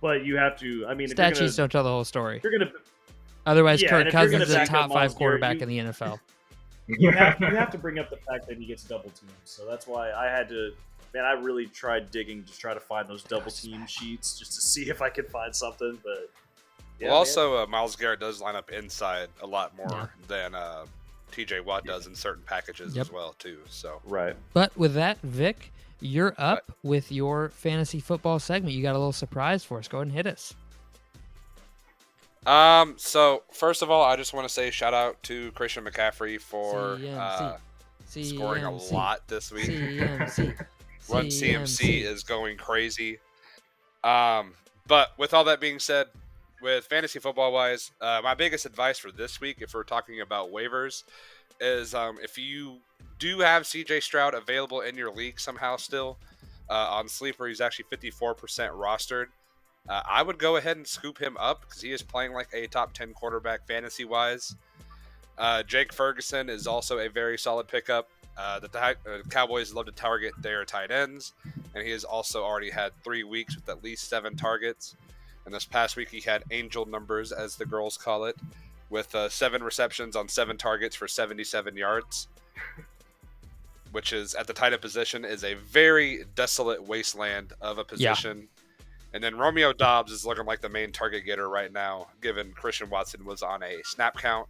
but you have to. I mean, stat sheets don't tell the whole story. You're gonna. Otherwise, Kirk Cousins is a top 5 quarterback in the NFL. You have to bring up the fact that he gets double teamed, so that's why I had to. Man, I really tried digging to try to find those double team sheets just to see if I could find something, but. Yeah, also, Myles Garrett does line up inside a lot more than TJ Watt does in certain packages as well, too. So right. But with that, Vic, you're up with your fantasy football segment. You got a little surprise for us. Go ahead and hit us. So first of all, I just want to say shout out to Christian McCaffrey for scoring a lot this week. CMC. Run CMC is going crazy. But with all that being said, with fantasy football wise, my biggest advice for this week, if we're talking about waivers, is if you do have CJ Stroud available in your league somehow still on Sleeper, he's actually 54% rostered. I would go ahead and scoop him up because he is playing like a top 10 quarterback fantasy wise. Jake Ferguson is also a very solid pickup. The Cowboys love to target their tight ends, and he has also already had 3 weeks with at least 7 targets. And this past week, he had angel numbers, as the girls call it, with 7 receptions on 7 targets for 77 yards, which is at the tight end position is a very desolate wasteland of a position. Yeah. And then Romeo Doubs is looking like the main target getter right now, given Christian Watson was on a snap count.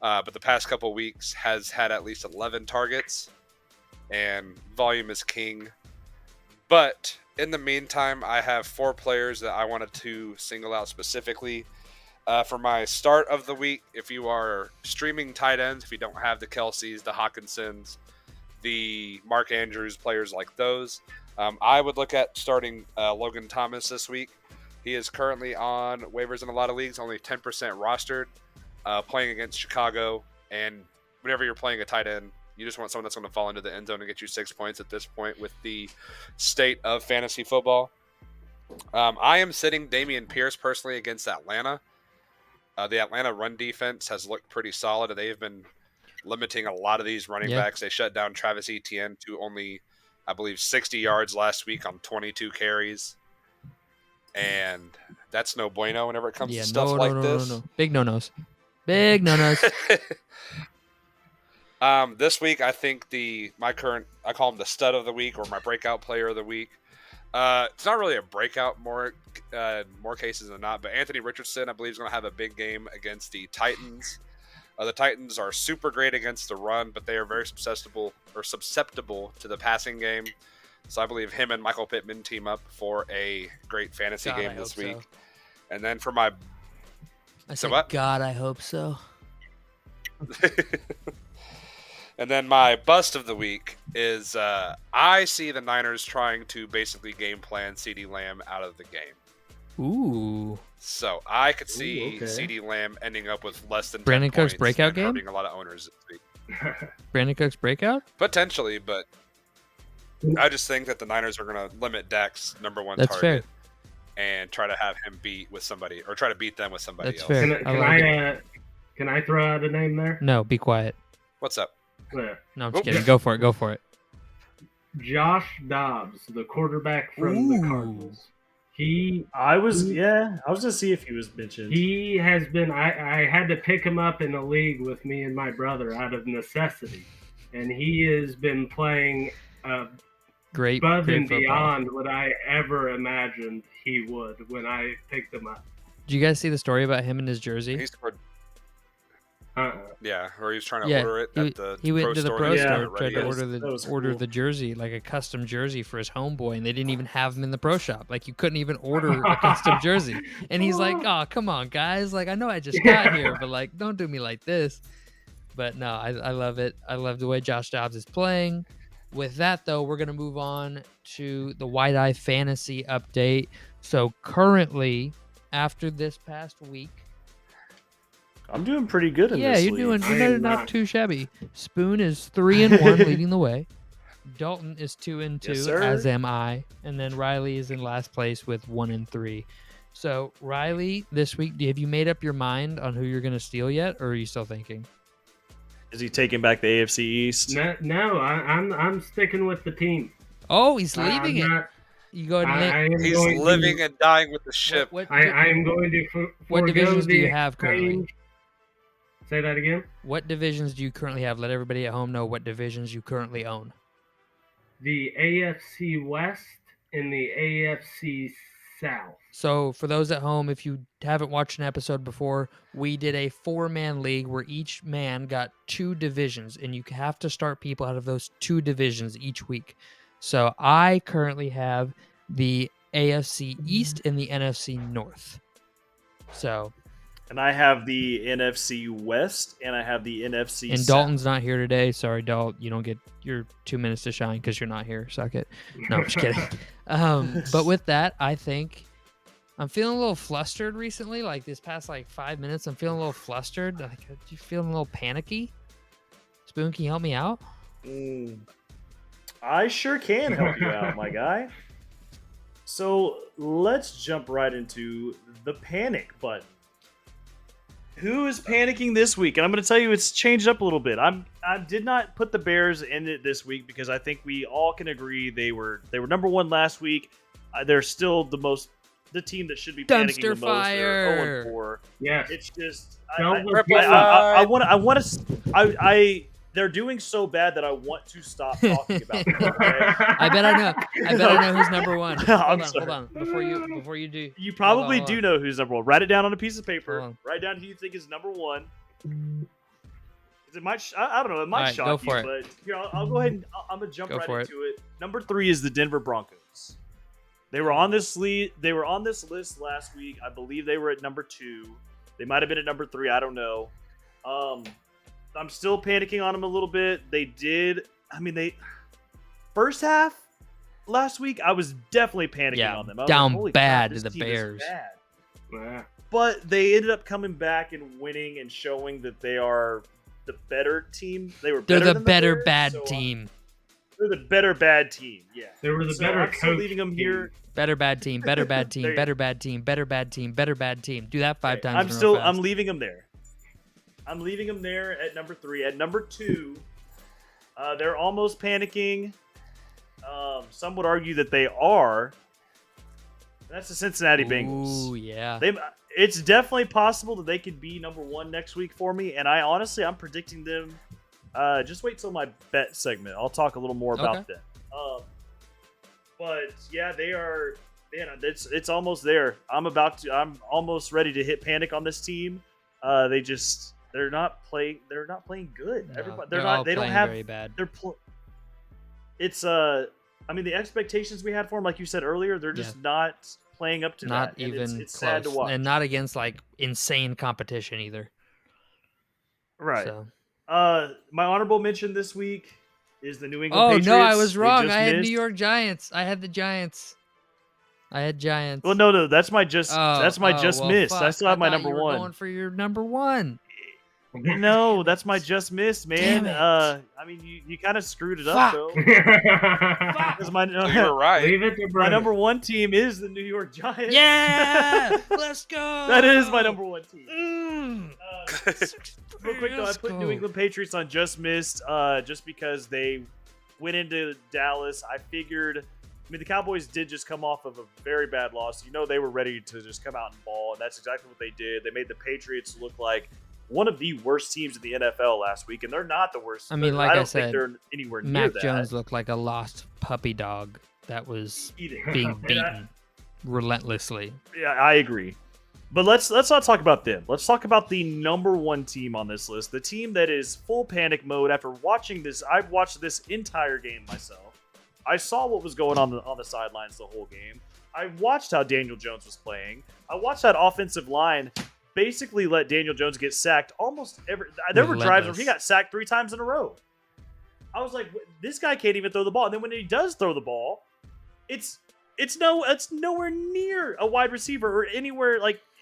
But the past couple weeks has had at least 11 targets, and volume is king. But in the meantime, I have 4 players that I wanted to single out specifically. For my start of the week, if you are streaming tight ends, if you don't have the Kelseys, the Hawkinsons, the Mark Andrews, players like those, I would look at starting Logan Thomas this week. He is currently on waivers in a lot of leagues, only 10% rostered, playing against Chicago. And whenever you're playing a tight end, you just want someone that's going to fall into the end zone and get you 6 points at this point with the state of fantasy football. I am sitting Dameon Pierce personally against Atlanta. The Atlanta run defense has looked pretty solid, and they've been limiting a lot of these running backs. They shut down Travis Etienne to only, I believe, 60 yards last week on 22 carries. And that's no bueno whenever it comes to stuff like this. No. Big no-nos. Big no-nos. This week, I think I call him the stud of the week or my breakout player of the week. It's not really a breakout more cases than not, but Anthony Richardson, I believe, is going to have a big game against the Titans. The Titans are super great against the run, but they are very susceptible to the passing game. So I believe him and Michael Pittman team up for a great fantasy game this week. So. And then for my... God, I hope so. And then my bust of the week is I see the Niners trying to basically game plan CeeDee Lamb out of the game. Ooh. So I could see CeeDee Lamb ending up with less than Brandon 10 Cook's points breakout and game? hurting a lot of owners this week. Brandon Cook's breakout? Potentially, but I just think that the Niners are going to limit Dak's number one That's target fair. And try to have him beat them with somebody That's else. Fair. Can I throw out a name there? No, be quiet. What's up? No, I'm just kidding. Go for it. Josh Dobbs, the quarterback from the Cardinals. I was gonna see if he was mentioned. He has been. I had to pick him up in a league with me and my brother out of necessity, and he has been playing great above and football. beyond what I ever imagined he would when I picked him up. Did you guys see the story about him and his jersey? He scored. Yeah, or he was trying to order it at the he went pro to the store pro to store, get it tried to ready. order the jersey, like a custom jersey for his homeboy, and they didn't even have him in the pro shop. Like, you couldn't even order a custom jersey. And he's like, "Oh, come on, guys! Like, I know I just got here, but like, don't do me like this." But no, I love it. I love the way Josh Dobbs is playing. With that, though, we're gonna move on to the Wide Eye Fantasy update. So currently, after this past week, I'm doing pretty good in this league. You're not too shabby. Spoon is 3-1, leading the way. Dalton is 2-2, as am I, and then Riley is in last place with 1-3. So Riley, this week, have you made up your mind on who you're going to steal yet, or are you still thinking? Is he taking back the AFC East? No, I'm sticking with the team. Oh, he's leaving it. You go ahead and he's living and dying with the ship. I am going to. What divisions do you have currently? Say that again. What divisions do you currently have? Let everybody at home know what divisions you currently own. The AFC West and the AFC South. So for those at home, if you haven't watched an episode before, we did a 4-man league where each man got 2 divisions, and you have to start people out of those 2 divisions each week. So I currently have the AFC East and the NFC North. So And I have the NFC West, and I have the NFC And South. Dalton's not here today. Sorry, Dalt. You don't get your 2 minutes to shine because you're not here. Suck it. No, I'm just kidding. But with that, I think I'm feeling a little flustered recently. Like this past 5 minutes, I'm feeling a little flustered. Like, you feeling a little panicky? Spoon, can you help me out? I sure can help you out, my guy. So let's jump right into the panic button. Who is panicking this week? And I'm going to tell you it's changed up a little bit. I did not put the Bears in it this week because I think we all can agree they were number one last week. They're still the team that should be panicking the Dumpster most. fire. They're 0-4. Yes. It's just they're doing so bad that I want to stop talking about them. Okay? I bet I know who's number one. I'm Hold on. Before you do, You probably hold on. do know who's number one. Write it down on a piece of paper. Hold on. Write down who you think is number one. 'Cause it might. I don't know. It might All right, shock go you, for it. but here I'll go ahead and I'm gonna jump Go right for it. into it. Number 3 is the Denver Broncos. They were on this They were on this list last week. I believe they were at number 2. They might have been at number 3. I don't know. I'm still panicking on them a little bit. They first half last week. I was definitely panicking on them. I was down like, holy bad crap, to this the team is Bears. bad. Yeah. But they ended up coming back and winning and showing that they are the better team. They're better the than better Bears, bad so, team. They're the better bad team. Yeah. They were the So better I'm still coach leaving them team. here. Better bad team. Better bad team. There you Better bad team. Better bad team. Better bad team. Do that 5 times. I'm leaving them there. I'm leaving them there at number 3. At number 2, they're almost panicking. Some would argue that they are. That's the Cincinnati Bengals. Ooh, yeah. It's definitely possible that they could be number 1 next week for me, and I'm predicting them. Just wait till my bet segment. I'll talk a little more about them. But yeah, they are. Man, it's almost there. I'm almost ready to hit panic on this team. They're not playing good. No, They don't have very bad. The expectations we had for them, like you said earlier, they're just not playing up to Not that. And even it's close. sad to watch. And not against insane competition either. Right. So. My honorable mention this week is the New England Oh Patriots. no, I was They wrong. just I had missed. New York Giants. I had the Giants. I had Giants. Well, no, that's my just well, missed. fuck. I still have my thought number you were 1. Going for your number 1. No, that's my just missed, man. Damn it. You kind of screwed it up though. Because my You're right. Leave it to my Brandon. number 1 team is the New York Giants. Yeah, let's go. That is my number 1 team. Mm. Real quick though, I Let's put go. New England Patriots on just missed, just because they went into Dallas. I figured. The Cowboys did just come off of a very bad loss. They were ready to just come out and ball, and that's exactly what they did. They made the Patriots look like one of the worst teams in the NFL last week, and they're not the worst. I mean, like I don't I said, think they're anywhere near Mac that. Jones looked like a lost puppy dog that was Eating. being And beaten relentlessly. Yeah, I agree. But let's not talk about them. Let's talk about the number 1 team on this list, the team that is full panic mode after watching this. I've watched this entire game myself. I saw what was going on the sidelines the whole game. I watched how Daniel Jones was playing. I watched that offensive line basically let Daniel Jones get sacked almost every. There were drives where he got sacked 3 times in a row. I was like, this guy can't even throw the ball. And then when he does throw the ball, it's nowhere near a wide receiver or anywhere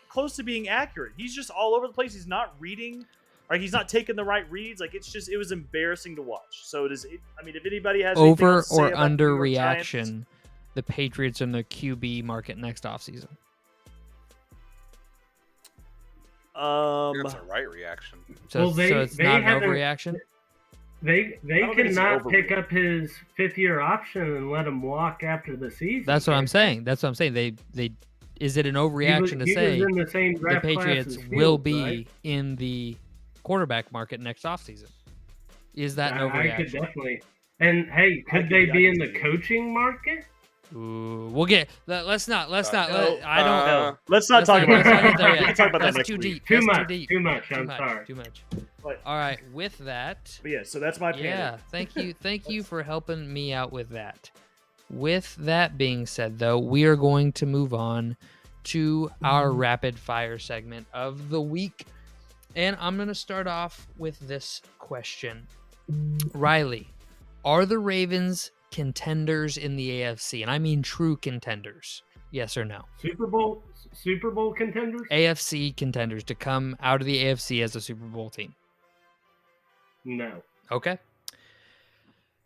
close to being accurate. He's just all over the place. He's not reading. He's not taking the right reads. It was embarrassing to watch. So if anybody has anything Over else to say or about the New York Giants- underreaction, the Patriots in the QB market next offseason. That's a right reaction. So, Well, so it's they not an haven't- overreaction? They don't think it's cannot an pick overreaction. up his 5th-year option and let him walk after the season. That's what I'm saying. They is it an overreaction to say he was in the same the draft class Patriots as will Fields, be right? in the quarterback market next offseason? Is that an I could overreaction? definitely. And hey, could they be in the coaching market? Ooh, we'll get. Let's not. No, I don't know. No, let's not talk about let's not that. get there We yet. can talk about that That's next too week. deep. Too That's much. Too deep. Too much. Too I'm much. sorry. Too much. But, All right. With that, but yeah, so that's my panic. yeah. Thank you for helping me out with that. With that being said, though, we are going to move on to our rapid fire segment of the week. And I'm going to start off with this question. Riley, are the Ravens contenders in the AFC? And I mean true contenders. Yes or no? Super Bowl contenders? AFC contenders to come out of the AFC as a Super Bowl team. No. Okay.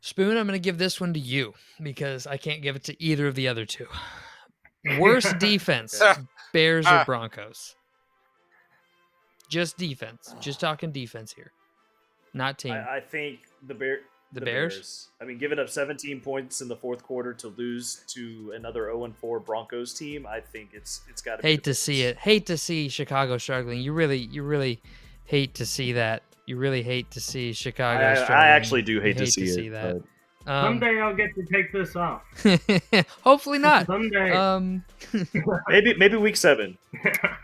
Spoon, I'm going to give this one to you because I can't give it to either of the other two. Worst defense, Bears or Broncos? Just defense. Just talking defense here. Not team. I think the Bears? I mean, giving up 17 points in the fourth quarter to lose to another 0-4 Broncos team, I think it's got to be. Hate to see it. Hate to see Chicago struggling. You really hate to see that. You really hate to see Chicago struggling. I actually do hate to see it. that. Someday I'll get to take this off. Hopefully not. Someday. maybe week 7.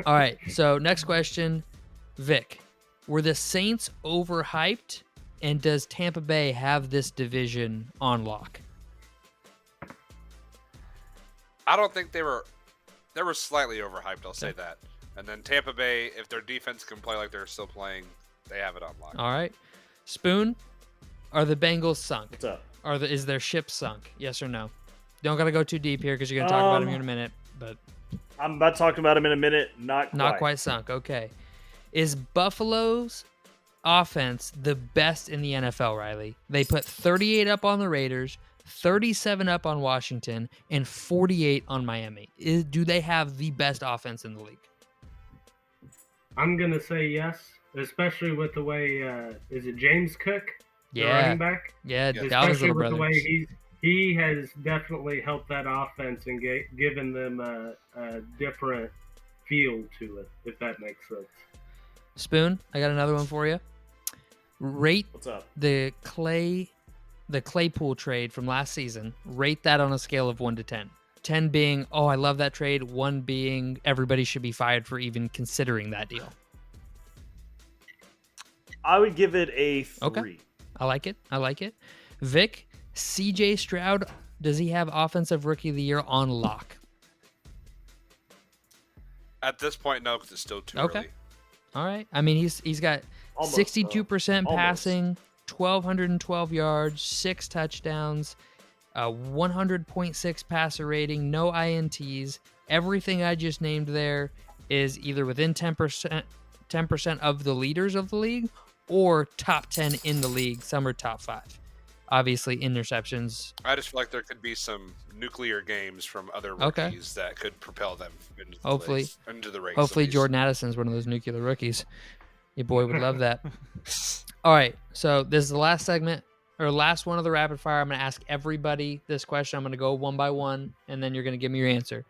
All right. So next question, Vic. Were the Saints overhyped, and does Tampa Bay have this division on lock? I don't think they were slightly overhyped. I'll say that. And then Tampa Bay, if their defense can play like they're still playing, they have it on lock. All right. Spoon, are the Bengals sunk? What's up? Is their ship sunk? Yes or no? Don't got to go too deep here because you're going to talk about them here in a minute. But I'm about to talk about them in a minute. Not quite sunk. Okay. Is Buffalo's offense the best in the NFL, Riley? They put 38 up on the Raiders, 37 up on Washington, and 48 on Miami. Do they have the best offense in the league? I'm going to say yes, especially with the way, is it James Cook? The Yeah. running back? Yeah, Especially Dalvin's little with brother. the way he has definitely helped that offense and given them a different feel to it, if that makes sense. Spoon, I got another one for you. Rate What's up? the Claypool trade from last season. Rate that on a scale of 1 to 10. 10 being, oh, I love that trade. 1 being, everybody should be fired for even considering that deal. I would give it a 3. Okay. I like it. Vic, CJ Stroud, does he have Offensive Rookie of the Year on lock? At this point, no, because it's still too Okay. early. All right. I mean, he's got Almost, 62% though. passing, 1,212 yards, 6 touchdowns, 100.6 passer rating, no INTs. Everything I just named there is either within 10% of the leaders of the league or top 10 in the league. Some are top 5. Obviously, interceptions. I just feel like there could be some nuclear games from other Okay. rookies that could propel them into the Hopefully. race. Into the race. Hopefully, at least. Jordan Addison's one of those nuclear rookies. Your boy would love that. All right. So this is the last segment or last one of the rapid fire. I'm going to ask everybody this question. I'm going to go one by one, and then you're going to give me your answer.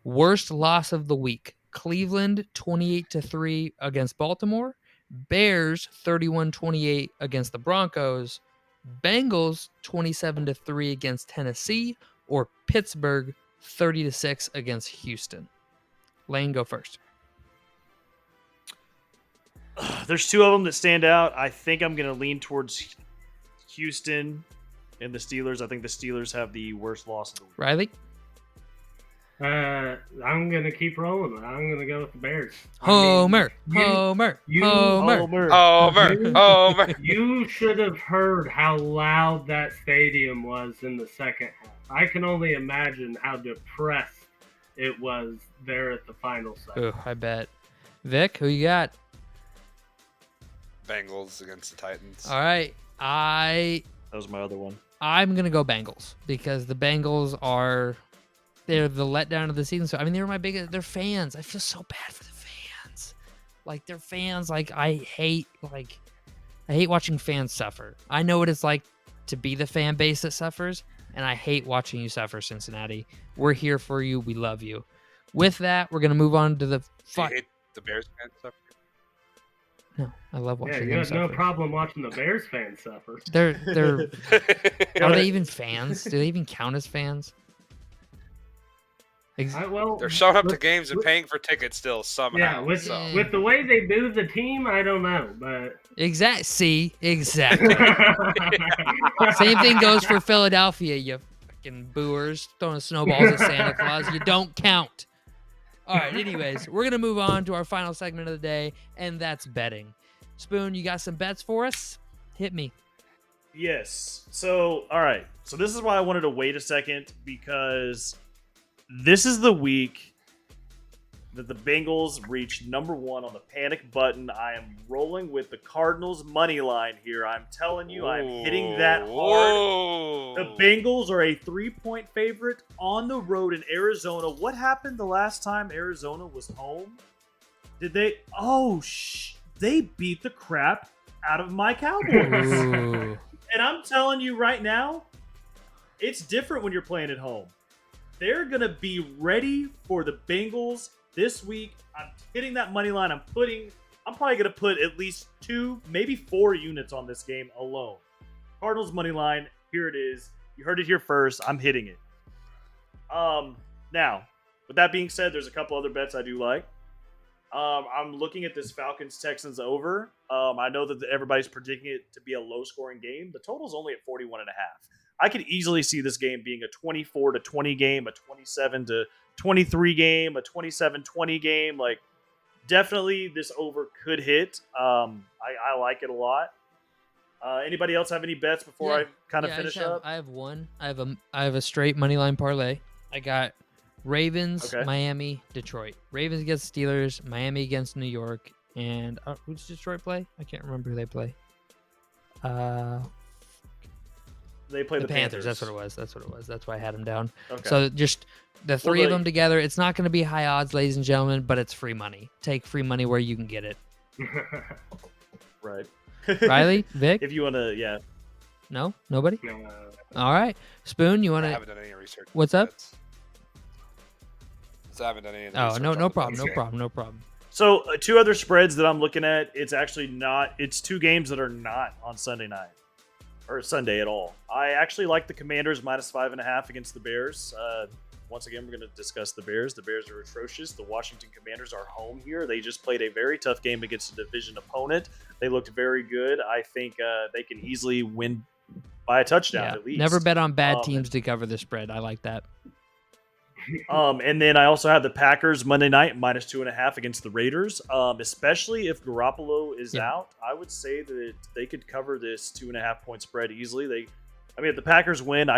Worst loss of the week: Cleveland 28-3 against Baltimore, Bears 31-28 against the Broncos, Bengals 27-3 against Tennessee, or Pittsburgh 30-6 against Houston. Lane, go first. There's 2 of them that stand out. I think I'm going to lean towards Houston and the Steelers. I think the Steelers have the worst loss of the week. Riley? I'm going to keep rolling. I'm going to go with the Bears. Homer. Homer. Homer. You should have heard how loud that stadium was in the second half. I can only imagine how depressed it was there at the final second. Oh, I bet. Vic, who you got? Bengals against the Titans. All right. That was my other one. I'm going to go Bengals because the Bengals they're the letdown of the season. So, I mean, they're fans. I feel so bad for the fans. Like, they're fans. Like, I hate watching fans suffer. I know what it's like to be the fan base that suffers, and I hate watching you suffer, Cincinnati. We're here for you. We love you. With that, we're going to move on to the Do you hate the Bears fans suffer? No, I love Yeah, watching you them have no suffer. problem watching the Bears fans suffer. They're are they even fans? Do they even count as fans? They're showing up to games and paying for tickets still somehow. Yeah, with the way they boo the team, I don't know, but Exactly. Same thing goes for Philadelphia, you fucking booers throwing snowballs at Santa Claus. You don't count. All right. Anyways, we're gonna move on to our final segment of the day, and that's betting. Spoon, you got some bets for us? Hit me. Yes. So, all right. So this is why I wanted to wait a second, because this is the week that the Bengals reached number 1 on the panic button. I am rolling with the Cardinals money line here. I'm telling you, I'm hitting that hard. Whoa. The Bengals are a 3-point favorite on the road in Arizona. What happened the last time Arizona was home? Did they? They beat the crap out of my Cowboys. Ooh. And I'm telling you right now, it's different when you're playing at home. They're going to be ready for the Bengals this week. I'm hitting that money line. I'm probably going to put at least 2, maybe 4 units on this game alone. Cardinals money line. Here it is. You heard it here first. I'm hitting it. Now, with that being said, there's a couple other bets I do like. I'm looking at this Falcons-Texans over. I know that everybody's predicting it to be a low-scoring game. The total's only at 41.5. I could easily see this game being a 24-20 game, a 27-23 game, a 27-20 game. Like, definitely this over could hit. I like it a lot. Anybody else have any bets before I kind of finish up? I have one. I have a straight money line parlay. I got Ravens, Okay. Miami, Detroit. Ravens against Steelers, Miami against New York, and who does Detroit play? I can't remember who they play. They play the Panthers. That's what it was. That's why I had them down. Okay. So just the three of them together. It's not going to be high odds, ladies and gentlemen, but it's free money. Take free money where you can get it. Right. Riley, Vic? If you want to, yeah. No? Nobody? No, All right. Spoon, you want I to... haven't done any research. What's up? So I haven't done any of the Oh, research no on the problem. Bucks No game. problem. No problem. So 2 other spreads that I'm looking at. It's actually not. It's 2 games that are not on Sunday night or Sunday at all. I actually like the Commanders -5.5 against the Bears. Once again, we're going to discuss the Bears. The Bears are atrocious. The Washington Commanders are home here. They just played a very tough game against a division opponent. They looked very good. I think they can easily win by a touchdown Yeah. at least. Never bet on bad teams to cover the spread. I like that. And then I also have the Packers Monday night -2.5 against the Raiders. Especially if Garoppolo is out, I would say that they could cover this 2.5 point spread easily. If the Packers win,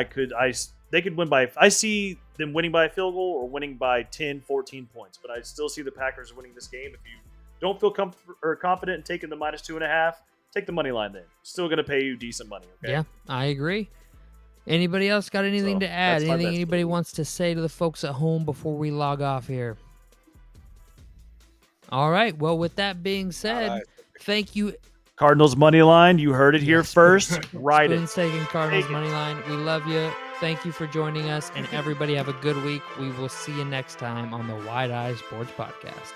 they could win by. I see them winning by a field goal or winning by 10, 14 points. But I still see the Packers winning this game. If you don't feel confident in taking the -2.5, take the money line. Then still going to pay you decent money. Okay. Yeah, I agree. Anybody else got anything to add? that's my Anything bets for anybody the week. wants to say to the folks at home before we log off here? All right. Well, with that being said, Alright. thank you. Cardinals money line. You heard it here Yes. first. Ride it. Spoon's taking Cardinals Take it. money line. We love you. Thank you for joining us, and everybody have a good week. We will see you next time on the Wide Eye Sports Podcast.